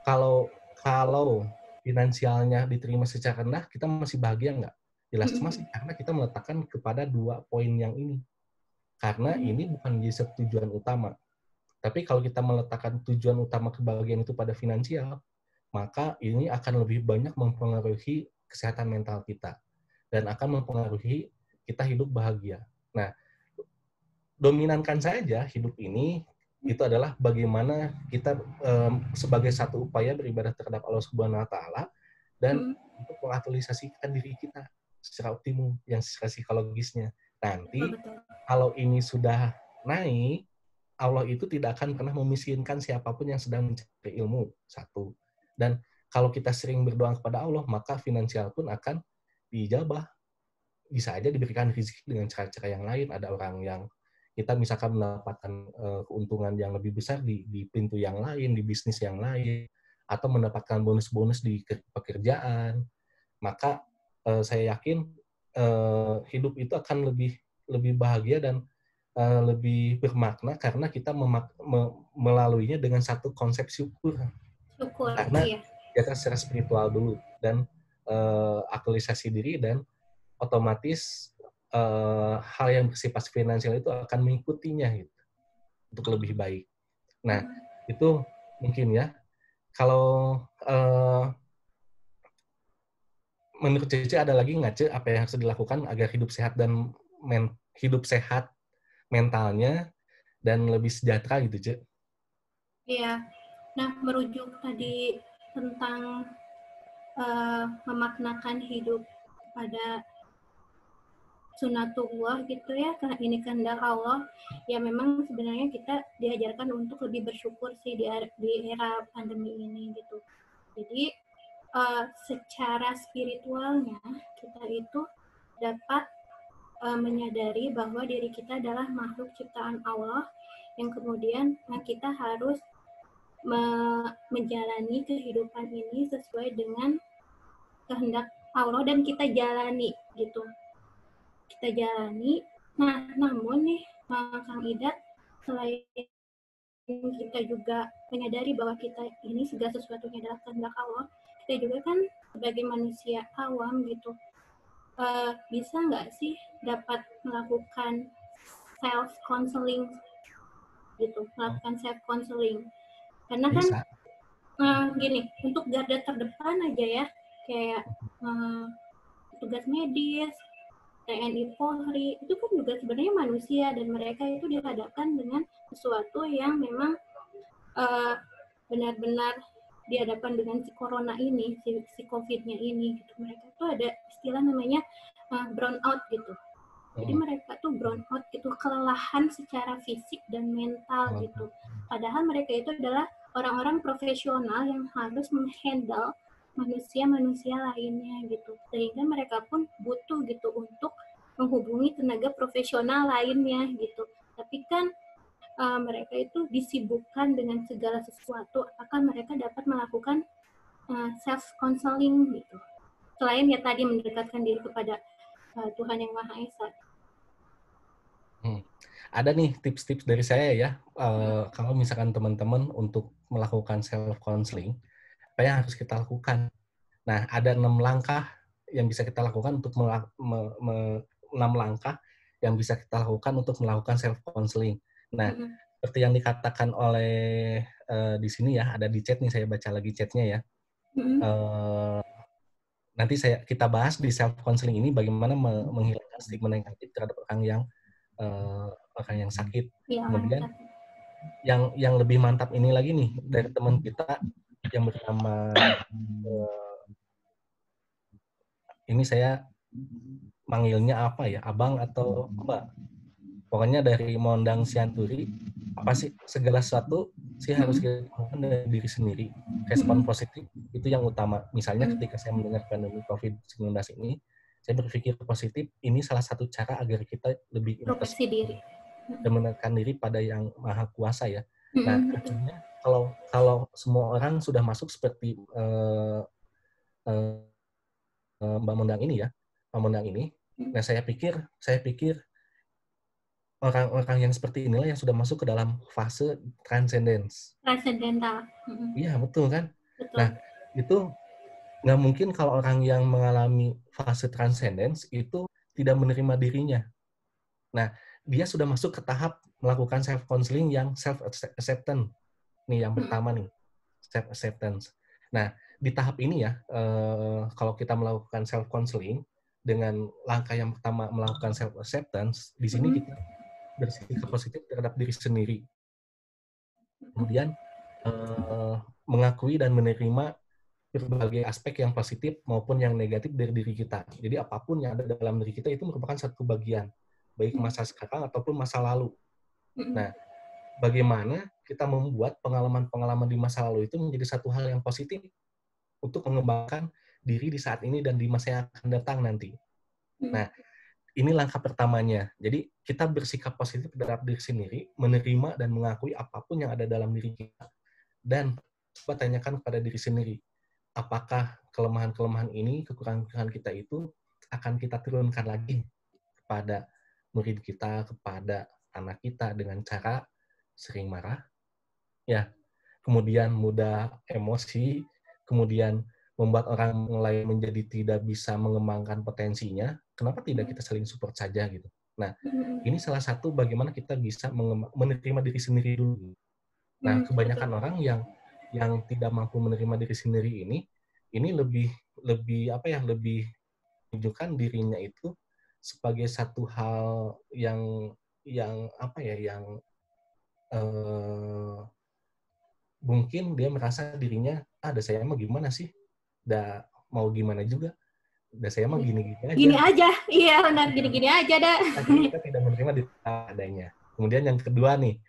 kalau finansialnya diterima secara rendah, kita masih bahagia nggak? Jelas masih, karena kita meletakkan kepada 2 poin yang ini. Karena ini bukan jadi tujuan utama. Tapi kalau kita meletakkan tujuan utama kebahagiaan itu pada finansial, maka ini akan lebih banyak mempengaruhi kesehatan mental kita. Dan akan mempengaruhi kita hidup bahagia. Nah, dominankan saja hidup ini, itu adalah bagaimana kita sebagai satu upaya beribadah terhadap Allah Subhanahu wa Ta'ala dan untuk mengaktualisasikan diri kita secara optimum, yang secara psikologisnya. Nanti, kalau ini sudah naik, Allah itu tidak akan pernah memiskinkan siapapun yang sedang mencari ilmu, satu. Dan kalau kita sering berdoa kepada Allah, maka finansial pun akan dijabah. Bisa aja diberikan rezeki dengan cara-cara yang lain. Ada orang yang kita misalkan mendapatkan keuntungan yang lebih besar di pintu yang lain, di bisnis yang lain, atau mendapatkan bonus-bonus di pekerjaan. Maka saya yakin hidup itu akan lebih bahagia dan lebih bermakna karena kita melaluinya dengan satu konsep syukur. Karena kita secara spiritual dulu dan aktualisasi diri, dan otomatis hal yang bersifat finansial itu akan mengikutinya gitu, untuk lebih baik. Nah, itu mungkin ya. Kalau menurut Cece ada lagi nggak, Ce, apa yang harus dilakukan agar hidup sehat dan hidup sehat mentalnya dan lebih sejahtera gitu, Ce? Iya. Nah, merujuk tadi tentang memaknakan hidup pada sunatullah gitu ya, karena ini kehendak Allah, ya memang sebenarnya kita diajarkan untuk lebih bersyukur sih di era pandemi ini gitu. Jadi secara spiritualnya kita itu dapat menyadari bahwa diri kita adalah makhluk ciptaan Allah yang kemudian kita harus menjalani kehidupan ini sesuai dengan kehendak Allah dan kita jalani gitu. Kita jalani. Nah, namun nih Kang Idat, selain kita juga menyadari bahwa kita ini segala sesuatunya adalah kehendak Allah, kita juga kan sebagai manusia awam gitu, bisa nggak sih dapat melakukan self counseling gitu, melakukan self counseling, karena kan gini, untuk garda terdepan aja ya, kayak tugas medis, TNI Polri, itu kan juga sebenarnya manusia dan mereka itu dihadapkan dengan sesuatu yang memang benar-benar dihadapkan dengan si corona ini, si COVID-nya ini gitu. Mereka tuh ada istilah namanya brown out gitu. Jadi mereka tuh brown out gitu, kelelahan secara fisik dan mental gitu. Padahal mereka itu adalah orang-orang profesional yang harus menghandle manusia-manusia lainnya gitu. Sehingga mereka pun butuh gitu untuk menghubungi tenaga profesional lainnya gitu. Tapi kan mereka itu disibukkan dengan segala sesuatu, apakah mereka dapat melakukan self counseling gitu, selain ya tadi mendekatkan diri kepada Tuhan Yang Maha Esa. Ada nih tips-tips dari saya ya, kalau misalkan teman-teman untuk melakukan self counseling, apa yang harus kita lakukan? Nah, ada 6 langkah yang bisa kita lakukan untuk 6 langkah yang bisa kita lakukan untuk melakukan self counseling. Nah, seperti yang dikatakan oleh di sini ya, ada di chat nih, saya baca lagi chatnya ya. Nanti kita bahas di self counseling ini bagaimana menghilangkan stigma negatif terhadap orang yang sakit. Kemudian yang lebih mantap ini lagi nih dari teman kita yang bernama ini saya manggilnya apa ya, abang atau mbak, pokoknya dari Mondang Sianturi. Apa sih segala sesuatu sih harus kita lakukan dari diri sendiri, respon positif itu yang utama. Misalnya ketika saya mendengar pandemi COVID-19 ini, saya berpikir positif, ini salah satu cara agar kita lebih introspeksi diri. dan mendekatkan diri pada yang Maha Kuasa ya. Nah, artinya kalau semua orang sudah masuk seperti Mbak Mondang ini ya, Mbak Mondang ini, nah saya pikir orang-orang yang seperti inilah yang sudah masuk ke dalam fase transcendence. Transendental. Iya, betul kan? Betul. Nah, itu nggak mungkin kalau orang yang mengalami fase transcendence itu tidak menerima dirinya. Nah, dia sudah masuk ke tahap melakukan self-counseling yang self-acceptance. Nih, yang pertama nih, self-acceptance. Nah, di tahap ini ya, kalau kita melakukan self-counseling, dengan langkah yang pertama melakukan self-acceptance, di sini kita bersikap positif terhadap diri sendiri. Kemudian, mengakui dan menerima berbagai aspek yang positif maupun yang negatif dari diri kita. Jadi apapun yang ada dalam diri kita itu merupakan satu bagian, baik masa sekarang ataupun masa lalu. Nah, bagaimana kita membuat pengalaman-pengalaman di masa lalu itu menjadi satu hal yang positif untuk mengembangkan diri di saat ini dan di masa yang akan datang nanti. Nah, ini langkah pertamanya. Jadi kita bersikap positif terhadap diri sendiri, menerima dan mengakui apapun yang ada dalam diri kita. Dan coba tanyakan kepada diri sendiri, apakah kelemahan-kelemahan ini, kekurangan-kekurangan kita itu akan kita turunkan lagi kepada murid kita, kepada anak kita dengan cara sering marah, ya, kemudian mudah emosi, kemudian membuat orang lain menjadi tidak bisa mengembangkan potensinya. Kenapa tidak kita saling support saja gitu? Nah, ini salah satu bagaimana kita bisa menerima diri sendiri dulu. Nah, kebanyakan orang yang tidak mampu menerima diri sendiri ini lebih menunjukkan dirinya itu sebagai satu hal yang mungkin dia merasa dirinya, ada saya mah gimana sih, mau gimana juga, saya mah gini-gini aja. Gini aja, iya benar, gini-gini aja dah. Kita tidak menerima diri adanya. Kemudian yang kedua nih,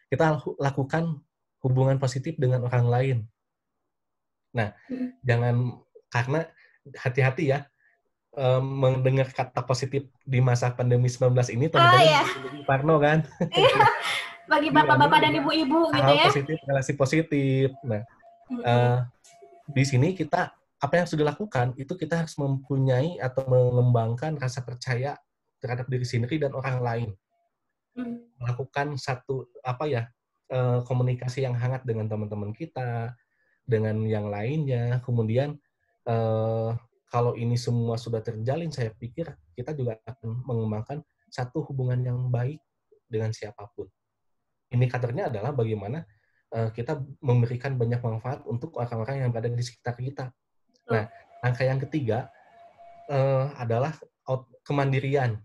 kita lakukan hubungan positif dengan orang lain. Nah, jangan, karena hati-hati ya, mendengar kata positif di masa pandemi 19 ini, teman-teman parno kan? Bagi bapak-bapak dan ibu-ibu gitu ya. Positif, relasi positif. Nah, di sini kita, apa yang sudah dilakukan, itu kita harus mempunyai atau mengembangkan rasa percaya terhadap diri sendiri dan orang lain. Melakukan satu, komunikasi yang hangat dengan teman-teman kita, dengan yang lainnya. Kemudian, kalau ini semua sudah terjalin, saya pikir kita juga akan mengembangkan satu hubungan yang baik dengan siapapun. Indikatornya adalah bagaimana kita memberikan banyak manfaat untuk orang-orang yang berada di sekitar kita. Nah, langkah yang ketiga adalah kemandirian.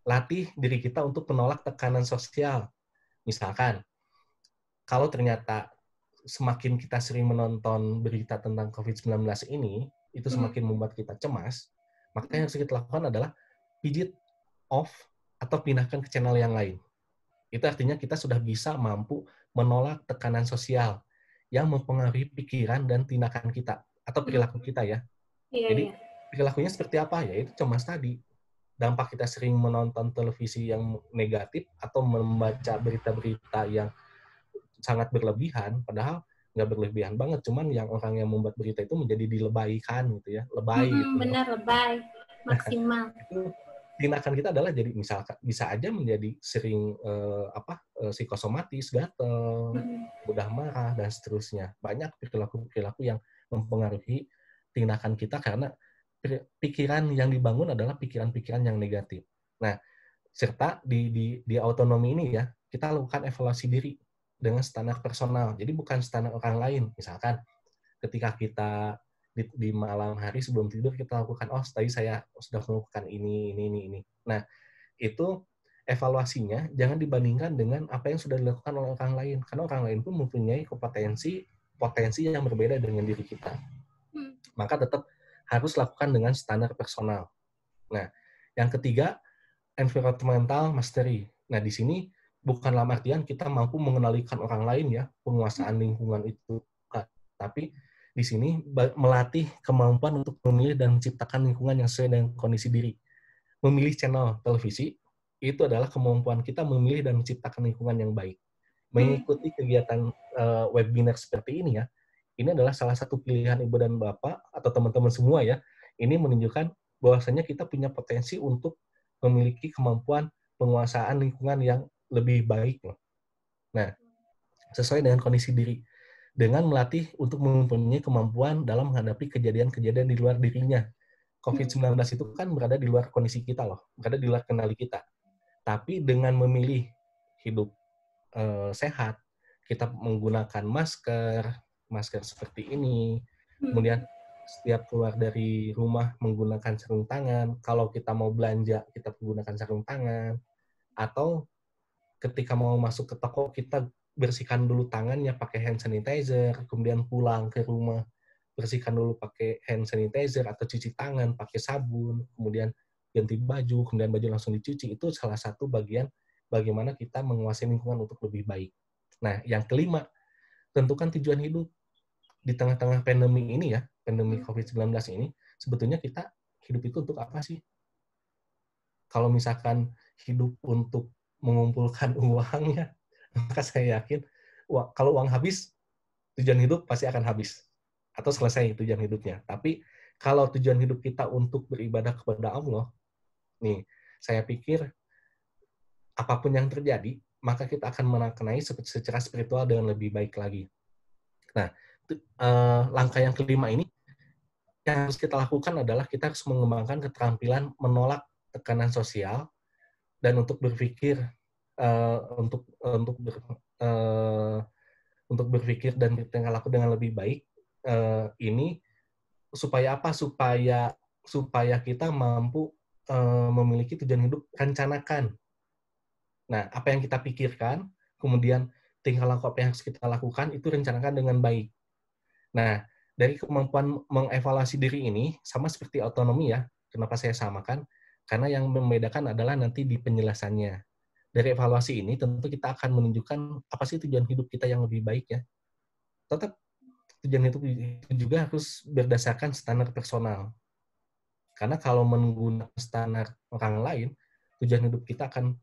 Latih diri kita untuk menolak tekanan sosial. Misalkan, kalau ternyata semakin kita sering menonton berita tentang COVID-19 ini, itu semakin membuat kita cemas, maka yang harus kita lakukan adalah pijit off atau pindahkan ke channel yang lain. Itu artinya kita sudah bisa mampu menolak tekanan sosial yang mempengaruhi pikiran dan tindakan kita, atau perilaku kita ya. Jadi, perilakunya seperti apa? Ya, itu cemas tadi. Dampak kita sering menonton televisi yang negatif atau membaca berita-berita yang sangat berlebihan, padahal nggak berlebihan banget, cuman yang orang yang membuat berita itu menjadi dilebaikan gitu ya, lebay gitu. Benar, lebay, maksimal. Itu tindakan kita adalah jadi, misalkan bisa aja menjadi sering psikosomatis, gatel, mudah marah dan seterusnya. Banyak perilaku-perilaku yang mempengaruhi tindakan kita karena pikiran yang dibangun adalah pikiran-pikiran yang negatif. Nah, serta di autonomi ini ya, kita lakukan evaluasi diri dengan standar personal. Jadi bukan standar orang lain. Misalkan ketika kita di malam hari sebelum tidur kita lakukan, tadi saya sudah melakukan ini. Nah, itu evaluasinya jangan dibandingkan dengan apa yang sudah dilakukan oleh orang lain. Karena orang lain pun mempunyai potensi yang berbeda dengan diri kita. Maka tetap harus lakukan dengan standar personal. Nah, yang ketiga, environmental mastery. Nah, di sini bukan dalam artian kita mampu mengendalikan orang lain ya, penguasaan lingkungan itu. Tapi di sini melatih kemampuan untuk memilih dan menciptakan lingkungan yang sesuai dengan kondisi diri. Memilih channel televisi itu adalah kemampuan kita memilih dan menciptakan lingkungan yang baik. Mengikuti kegiatan webinar seperti ini ya, ini adalah salah satu pilihan Ibu dan Bapak atau teman-teman semua ya. Ini menunjukkan bahwasanya kita punya potensi untuk memiliki kemampuan penguasaan lingkungan yang lebih baik. Nah, sesuai dengan kondisi diri. Dengan melatih untuk mempunyai kemampuan dalam menghadapi kejadian-kejadian di luar dirinya. COVID-19 itu kan berada di luar kondisi kita loh, berada di luar kendali kita. Tapi dengan memilih hidup sehat, kita menggunakan masker seperti ini, kemudian setiap keluar dari rumah menggunakan sarung tangan, kalau kita mau belanja, kita menggunakan sarung tangan, atau ketika mau masuk ke toko, kita bersihkan dulu tangannya pakai hand sanitizer, kemudian pulang ke rumah, bersihkan dulu pakai hand sanitizer atau cuci tangan pakai sabun, kemudian ganti baju, kemudian baju langsung dicuci. Itu salah satu bagian bagaimana kita menguasai lingkungan untuk lebih baik. Nah, yang kelima, tentukan tujuan hidup. Di tengah-tengah pandemi ini ya, pandemi COVID-19 ini, sebetulnya kita hidup itu untuk apa sih? Kalau misalkan hidup untuk mengumpulkan uang ya, maka saya yakin kalau uang habis, tujuan hidup pasti akan habis atau selesai tujuan hidupnya. Tapi kalau tujuan hidup kita untuk beribadah kepada Allah, nih, saya pikir apapun yang terjadi, maka kita akan menaknai secara spiritual dengan lebih baik lagi. Nah, langkah yang kelima ini, yang harus kita lakukan adalah kita harus mengembangkan keterampilan menolak tekanan sosial dan untuk berpikir untuk berpikir dan bertingkah laku dengan lebih baik. Ini supaya apa? Supaya kita mampu memiliki tujuan hidup rencanakan. Nah, apa yang kita pikirkan, kemudian tingkah laku apa yang harus kita lakukan, itu rencanakan dengan baik. Nah, dari kemampuan mengevaluasi diri ini, sama seperti otonomi ya, kenapa saya samakan? Karena yang membedakan adalah nanti di penjelasannya. Dari evaluasi ini, tentu kita akan menunjukkan apa sih tujuan hidup kita yang lebih baik ya. Tetap tujuan hidup itu juga harus berdasarkan standar personal. Karena kalau menggunakan standar orang lain, tujuan hidup kita akan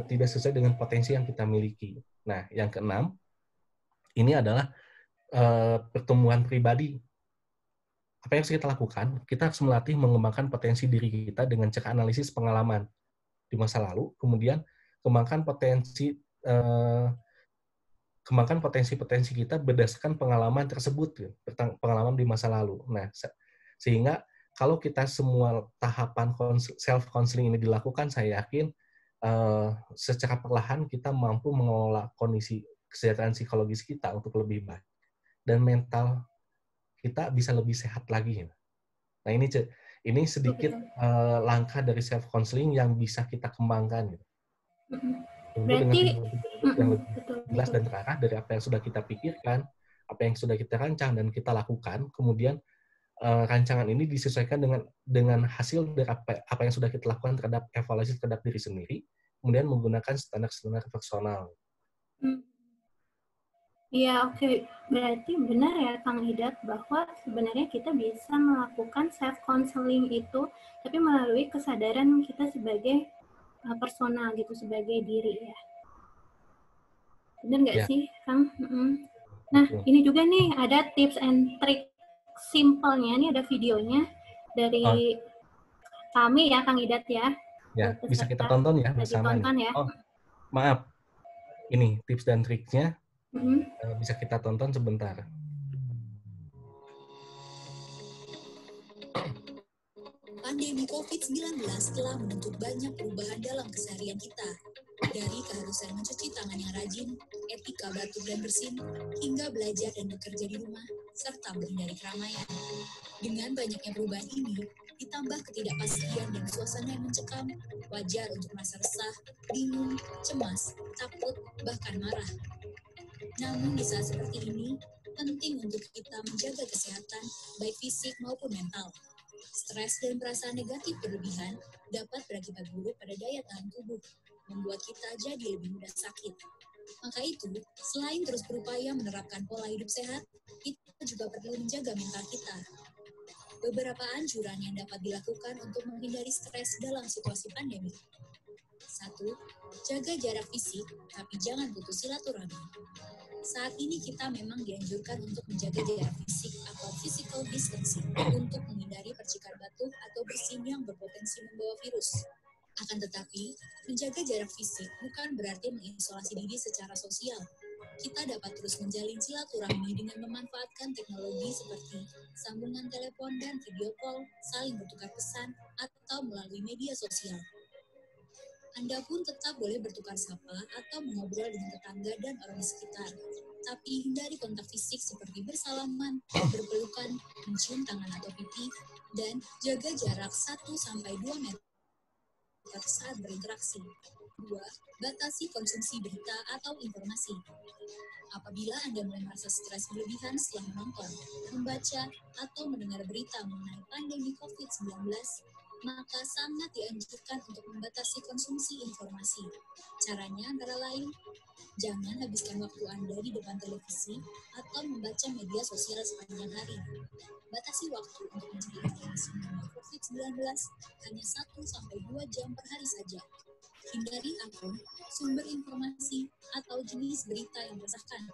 tidak sesuai dengan potensi yang kita miliki. Nah, yang keenam, ini adalah pertumbuhan pribadi. Apa yang harus kita lakukan? Kita harus melatih mengembangkan potensi diri kita dengan cara analisis pengalaman di masa lalu, kemudian kembangkan potensi-potensi kita berdasarkan pengalaman tersebut, pengalaman di masa lalu. Nah, sehingga kalau kita semua tahapan self-counseling ini dilakukan, saya yakin secara perlahan kita mampu mengelola kondisi kesehatan psikologis kita untuk lebih baik. Dan mental kita bisa lebih sehat lagi. Nah, ini sedikit langkah dari self-counseling yang bisa kita kembangkan. Berarti yang lebih jelas dan terarah dari apa yang sudah kita pikirkan, apa yang sudah kita rancang dan kita lakukan, kemudian rancangan ini disesuaikan dengan hasil dari apa yang sudah kita lakukan terhadap evaluasi terhadap diri sendiri, kemudian menggunakan standar-standar personal. Iya, oke. Berarti benar ya Kang Hidat bahwa sebenarnya kita bisa melakukan self-counseling itu, tapi melalui kesadaran kita sebagai personal gitu, sebagai diri ya. Benar nggak sih, Kang? Nah, ini juga nih ada tips and trick simpelnya, ini ada videonya dari kami ya, Kang Hidat ya. Ya, bisa kita tonton ya bersama nih. Ya. Oh, maaf. Ini tips dan triknya. Bisa kita tonton sebentar. Pandemi COVID-19 telah membentuk banyak perubahan dalam keseharian kita. Dari keharusan mencuci tangan yang rajin, etika batuk dan bersin, hingga belajar dan bekerja di rumah, serta menghindari keramaian. Dengan banyaknya perubahan ini, ditambah ketidakpastian dan suasana yang mencekam, wajar untuk merasa resah, bingung, cemas, takut, bahkan marah. Namun di saat seperti ini, penting untuk kita menjaga kesehatan, baik fisik maupun mental. Stres dan perasaan negatif berlebihan dapat berakibat buruk pada daya tahan tubuh, membuat kita jadi lebih mudah sakit. Maka itu, selain terus berupaya menerapkan pola hidup sehat, kita juga perlu menjaga mental kita. Beberapa anjuran yang dapat dilakukan untuk menghindari stres dalam situasi pandemi. 1. Jaga jarak fisik, tapi jangan putus silaturahmi. Saat ini kita memang dianjurkan untuk menjaga jarak fisik atau physical distancing untuk menghindari percikan batuk atau bersin yang berpotensi membawa virus. Akan tetapi, menjaga jarak fisik bukan berarti mengisolasi diri secara sosial. Kita dapat terus menjalin silaturahmi dengan memanfaatkan teknologi seperti sambungan telepon dan video call, saling bertukar pesan, atau melalui media sosial. Anda pun tetap boleh bertukar sapa atau mengobrol dengan tetangga dan orang di sekitar. Tapi hindari kontak fisik seperti bersalaman, berpelukan, mencium tangan atau pipi, dan jaga jarak 1-2 meter saat berinteraksi. 2. Batasi konsumsi berita atau informasi. Apabila Anda mulai merasa stres berlebihan setelah menonton, membaca, atau mendengar berita mengenai pandemi COVID-19, maka sangat dianjurkan untuk membatasi konsumsi informasi. Caranya antara lain, jangan habiskan waktu Anda di depan televisi atau membaca media sosial sepanjang hari. Batasi waktu untuk mencari informasi mengenai COVID-19 hanya 1-2 jam per hari saja. Hindari akun, sumber informasi, atau jenis berita yang meresahkan.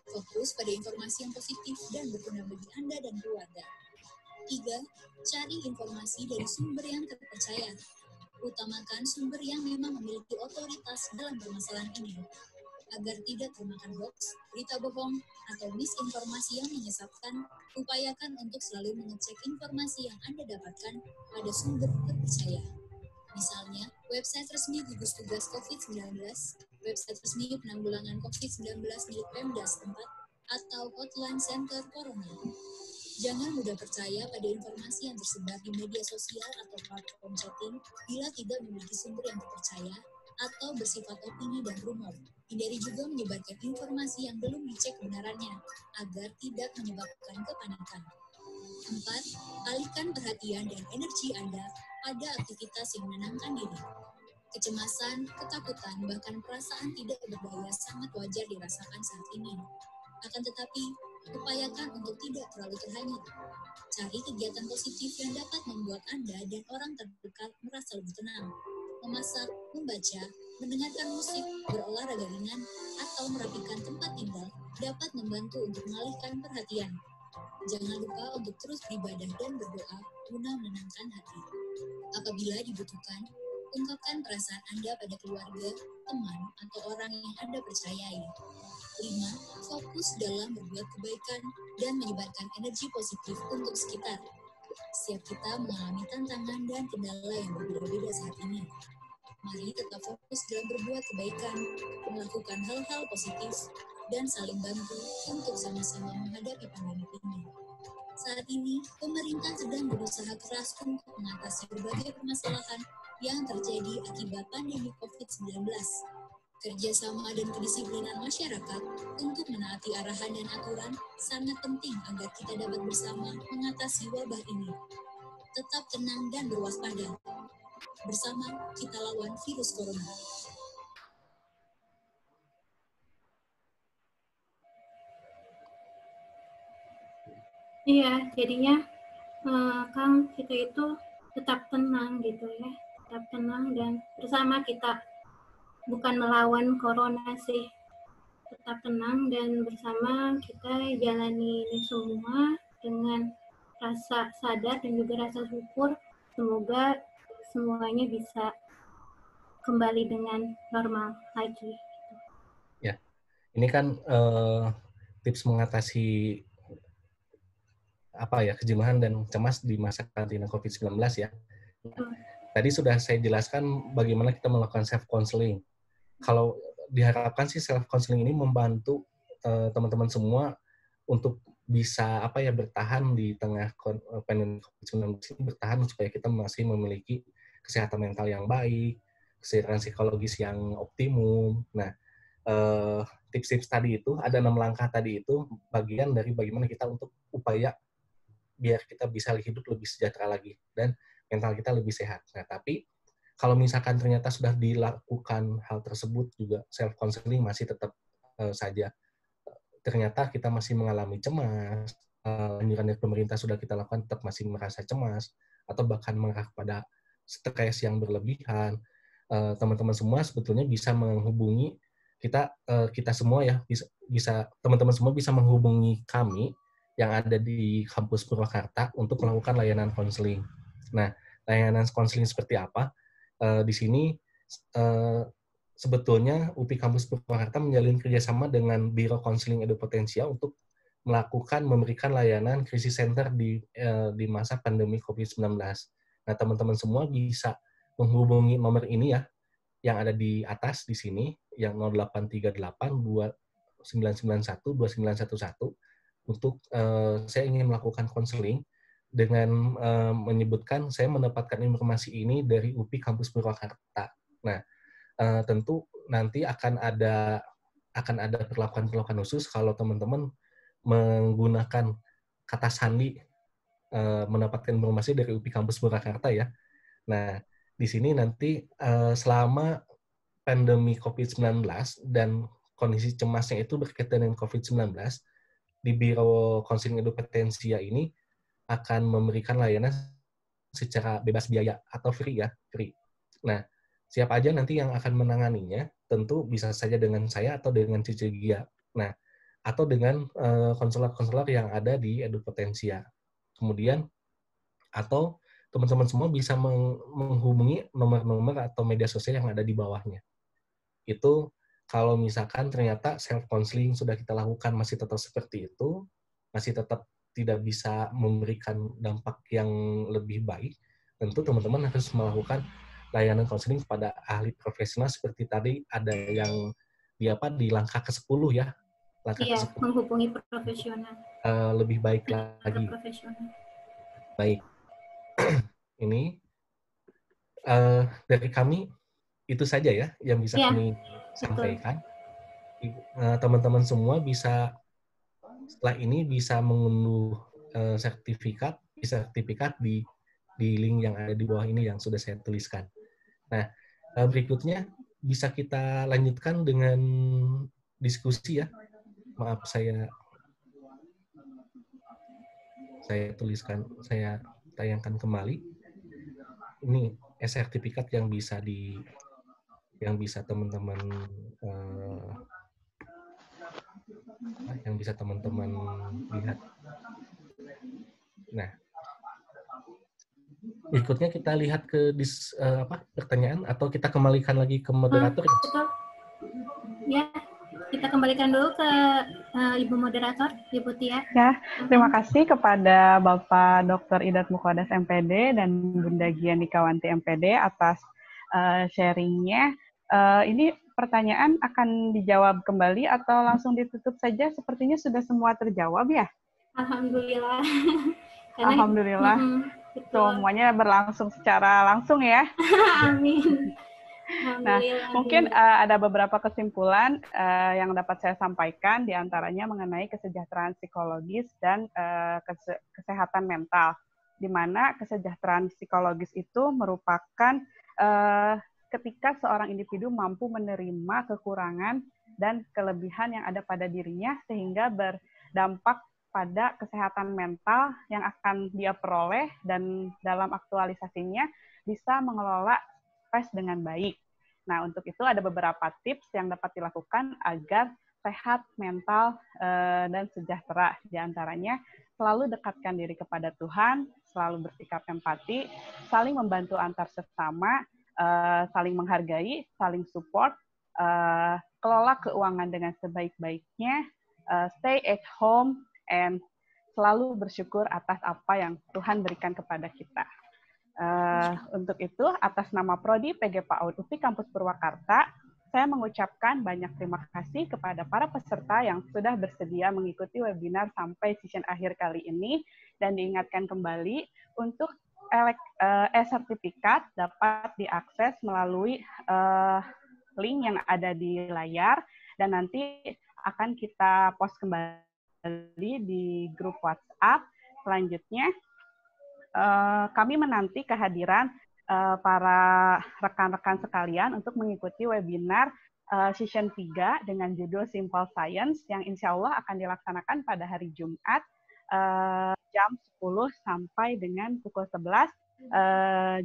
Fokus pada informasi yang positif dan berguna bagi Anda dan keluarga. 3. Cari informasi dari sumber yang terpercaya. Utamakan sumber yang memang memiliki otoritas dalam permasalahan ini. Agar tidak termakan hoax, berita bohong, atau misinformasi yang menyesatkan, upayakan untuk selalu mengecek informasi yang Anda dapatkan pada sumber terpercaya. Misalnya, website resmi gugus tugas COVID-19, website resmi penanggulangan COVID-19 milik Pemda setempat, atau hotline center corona. Jangan mudah percaya pada informasi yang tersebar di media sosial atau platform chatting bila tidak memiliki sumber yang terpercaya atau bersifat opini dan rumor. Hindari juga menyebarkan informasi yang belum dicek kebenarannya agar tidak menyebabkan kepanikan. 4. Alihkan perhatian dan energi Anda pada aktivitas yang menenangkan diri. Kecemasan, ketakutan, bahkan perasaan tidak berdaya sangat wajar dirasakan saat ini. Akan tetapi, upayakan untuk tidak terlalu terhanyut. Cari kegiatan positif yang dapat membuat Anda dan orang terdekat merasa lebih tenang. Memasak, membaca, mendengarkan musik, berolahraga ringan, atau merapikan tempat tinggal dapat membantu untuk mengalihkan perhatian. Jangan lupa untuk terus beribadah dan berdoa guna menenangkan hati. Apabila dibutuhkan, ungkapkan perasaan Anda pada keluarga, teman, atau orang yang Anda percayai. 5. Fokus dalam berbuat kebaikan dan menyebarkan energi positif untuk sekitar. Setiap kita mengalami tantangan dan kendala yang berbeda-beda saat ini. Mari tetap fokus dalam berbuat kebaikan, melakukan hal-hal positif, dan saling bantu untuk sama-sama menghadapi pandemi ini. Saat ini, pemerintah sedang berusaha keras untuk mengatasi berbagai permasalahan yang terjadi akibat pandemi COVID-19. Kerjasama dan kedisiplinan masyarakat untuk menaati arahan dan aturan sangat penting agar kita dapat bersama mengatasi wabah ini. Tetap tenang dan berwaspada. Bersama kita lawan virus corona. Iya, jadinya Kang, kita itu tetap tenang gitu ya, tetap tenang dan bersama kita, bukan melawan corona sih, tetap tenang dan bersama kita jalani ini semua dengan rasa sadar dan juga rasa syukur. Semoga semuanya bisa kembali dengan normal lagi. Ya, ini kan tips mengatasi kejenuhan dan cemas di masa karantina COVID-19 ya. Tadi sudah saya jelaskan bagaimana kita melakukan self-counseling. Kalau diharapkan sih self-counseling ini membantu teman-teman semua untuk bisa bertahan di tengah pandemi COVID-19 ini, bertahan supaya kita masih memiliki kesehatan mental yang baik, kesehatan psikologis yang optimum. Nah, tips-tips tadi itu, ada 6 langkah tadi itu, bagian dari bagaimana kita untuk upaya biar kita bisa hidup lebih sejahtera lagi dan mental kita lebih sehat. Nah, tapi kalau misalkan ternyata sudah dilakukan hal tersebut juga self-counseling masih tetap saja ternyata kita masih mengalami cemas, anjuran dari pemerintah sudah kita lakukan tetap masih merasa cemas, atau bahkan mengarah pada stres yang berlebihan, teman-teman semua sebetulnya bisa menghubungi kita semua ya, bisa teman-teman semua bisa menghubungi kami yang ada di kampus Purwakarta untuk melakukan layanan konseling. Nah, layanan konseling seperti apa? Di sini sebetulnya UPI Kampus Purwakarta menjalin kerjasama dengan Biro Konseling Edupotensia untuk memberikan layanan krisis center di masa pandemi COVID-19. Nah, teman-teman semua bisa menghubungi nomor ini ya, yang ada di atas di sini, yang 0838 2991 2911, untuk saya ingin melakukan konseling dengan menyebutkan saya mendapatkan informasi ini dari UPI Kampus Purwakarta. Nah, tentu nanti akan ada perlakuan-perlakuan khusus kalau teman-teman menggunakan kata sandi mendapatkan informasi dari UPI Kampus Purwakarta ya. Nah, di sini nanti selama pandemi COVID-19 dan kondisi cemasnya itu berkaitan dengan COVID-19, di Biro Konseling Edupotensia ini akan memberikan layanan secara bebas biaya atau free ya, free. Nah, siapa aja nanti yang akan menanganinya, tentu bisa saja dengan saya atau dengan Cici Gia. Nah, atau dengan konselor-konselor yang ada di Edupotensia. Kemudian, atau teman-teman semua bisa menghubungi nomor-nomor atau media sosial yang ada di bawahnya. Itu kalau misalkan ternyata self-counseling sudah kita lakukan masih tetap seperti itu, masih tetap tidak bisa memberikan dampak yang lebih baik, tentu teman-teman harus melakukan layanan konseling kepada ahli profesional seperti tadi ada yang di langkah ke-10 ya. Langkah Iya, ke-10. menghubungi profesional. Lebih baik lagi. Profesional. Baik. Ini dari kami itu saja ya yang bisa kami sampaikan. Teman-teman semua bisa setelah ini bisa mengunduh sertifikat di link yang ada di bawah ini yang sudah saya tuliskan. Nah, berikutnya bisa kita lanjutkan dengan diskusi ya. Maaf, saya tayangkan kembali. Ini sertifikat yang bisa teman-teman lihat. Nah, berikutnya kita lihat ke pertanyaan atau kita kembalikan lagi ke moderator. Betul. Ya, kita kembalikan dulu ke Ibu Moderator, Ibu Tia. Ya, terima kasih kepada Bapak Dr. Idat Muqaddas MPD dan Bunda Giani Kawanti MPD atas sharingnya. Ini pertanyaan akan dijawab kembali atau langsung ditutup saja? Sepertinya sudah semua terjawab ya? Alhamdulillah. Alhamdulillah. Semuanya berlangsung secara langsung ya. Amin. Nah, mungkin ada beberapa kesimpulan yang dapat saya sampaikan, diantaranya mengenai kesejahteraan psikologis dan kesehatan mental, di mana kesejahteraan psikologis itu merupakan ketika seorang individu mampu menerima kekurangan dan kelebihan yang ada pada dirinya, sehingga berdampak pada kesehatan mental yang akan dia peroleh, dan dalam aktualisasinya bisa mengelola stres dengan baik. Nah, untuk itu ada beberapa tips yang dapat dilakukan agar sehat mental dan sejahtera. Di antaranya, selalu dekatkan diri kepada Tuhan, selalu bersikap empati, saling membantu antar sesama, saling menghargai, saling support, kelola keuangan dengan sebaik-baiknya, stay at home, and selalu bersyukur atas apa yang Tuhan berikan kepada kita. Untuk itu, atas nama Prodi PG PAUD UPI Kampus Purwakarta, saya mengucapkan banyak terima kasih kepada para peserta yang sudah bersedia mengikuti webinar sampai session akhir kali ini, dan diingatkan kembali untuk e-sertifikat dapat diakses melalui link yang ada di layar, dan nanti akan kita post kembali di grup WhatsApp. Selanjutnya, kami menanti kehadiran para rekan-rekan sekalian untuk mengikuti webinar session 3 dengan judul Simple Science yang insya Allah akan dilaksanakan pada hari Jumat jam 10 sampai dengan pukul 11.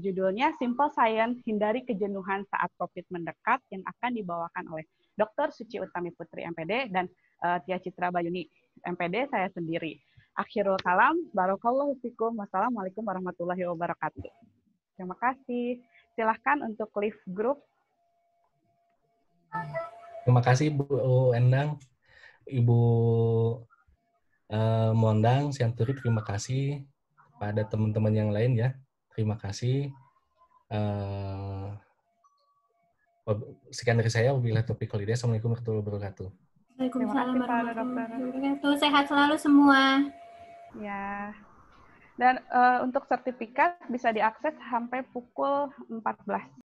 Judulnya Simple Science, Hindari Kejenuhan Saat COVID Mendekat, yang akan dibawakan oleh Dr. Suci Utami Putri MPD dan Tia Citra Bayuni MPD, saya sendiri. Akhirul kalam, barakallahu fikum, wassalamualaikum warahmatullahi wabarakatuh. Terima kasih. Silahkan untuk live group. Terima kasih Bu Endang, Ibu Mondang, Sianturi, terima kasih. Pada teman-teman yang lain ya, terima kasih. Sekian dari saya, wabillahi taufiq wal hidayah. Assalamualaikum warahmatullahi wabarakatuh. Waalaikumsalam Terima kasih, Pak warahmatullahi wabarakatuh. Sehat selalu semua. Ya. Dan untuk sertifikat bisa diakses sampai pukul 14.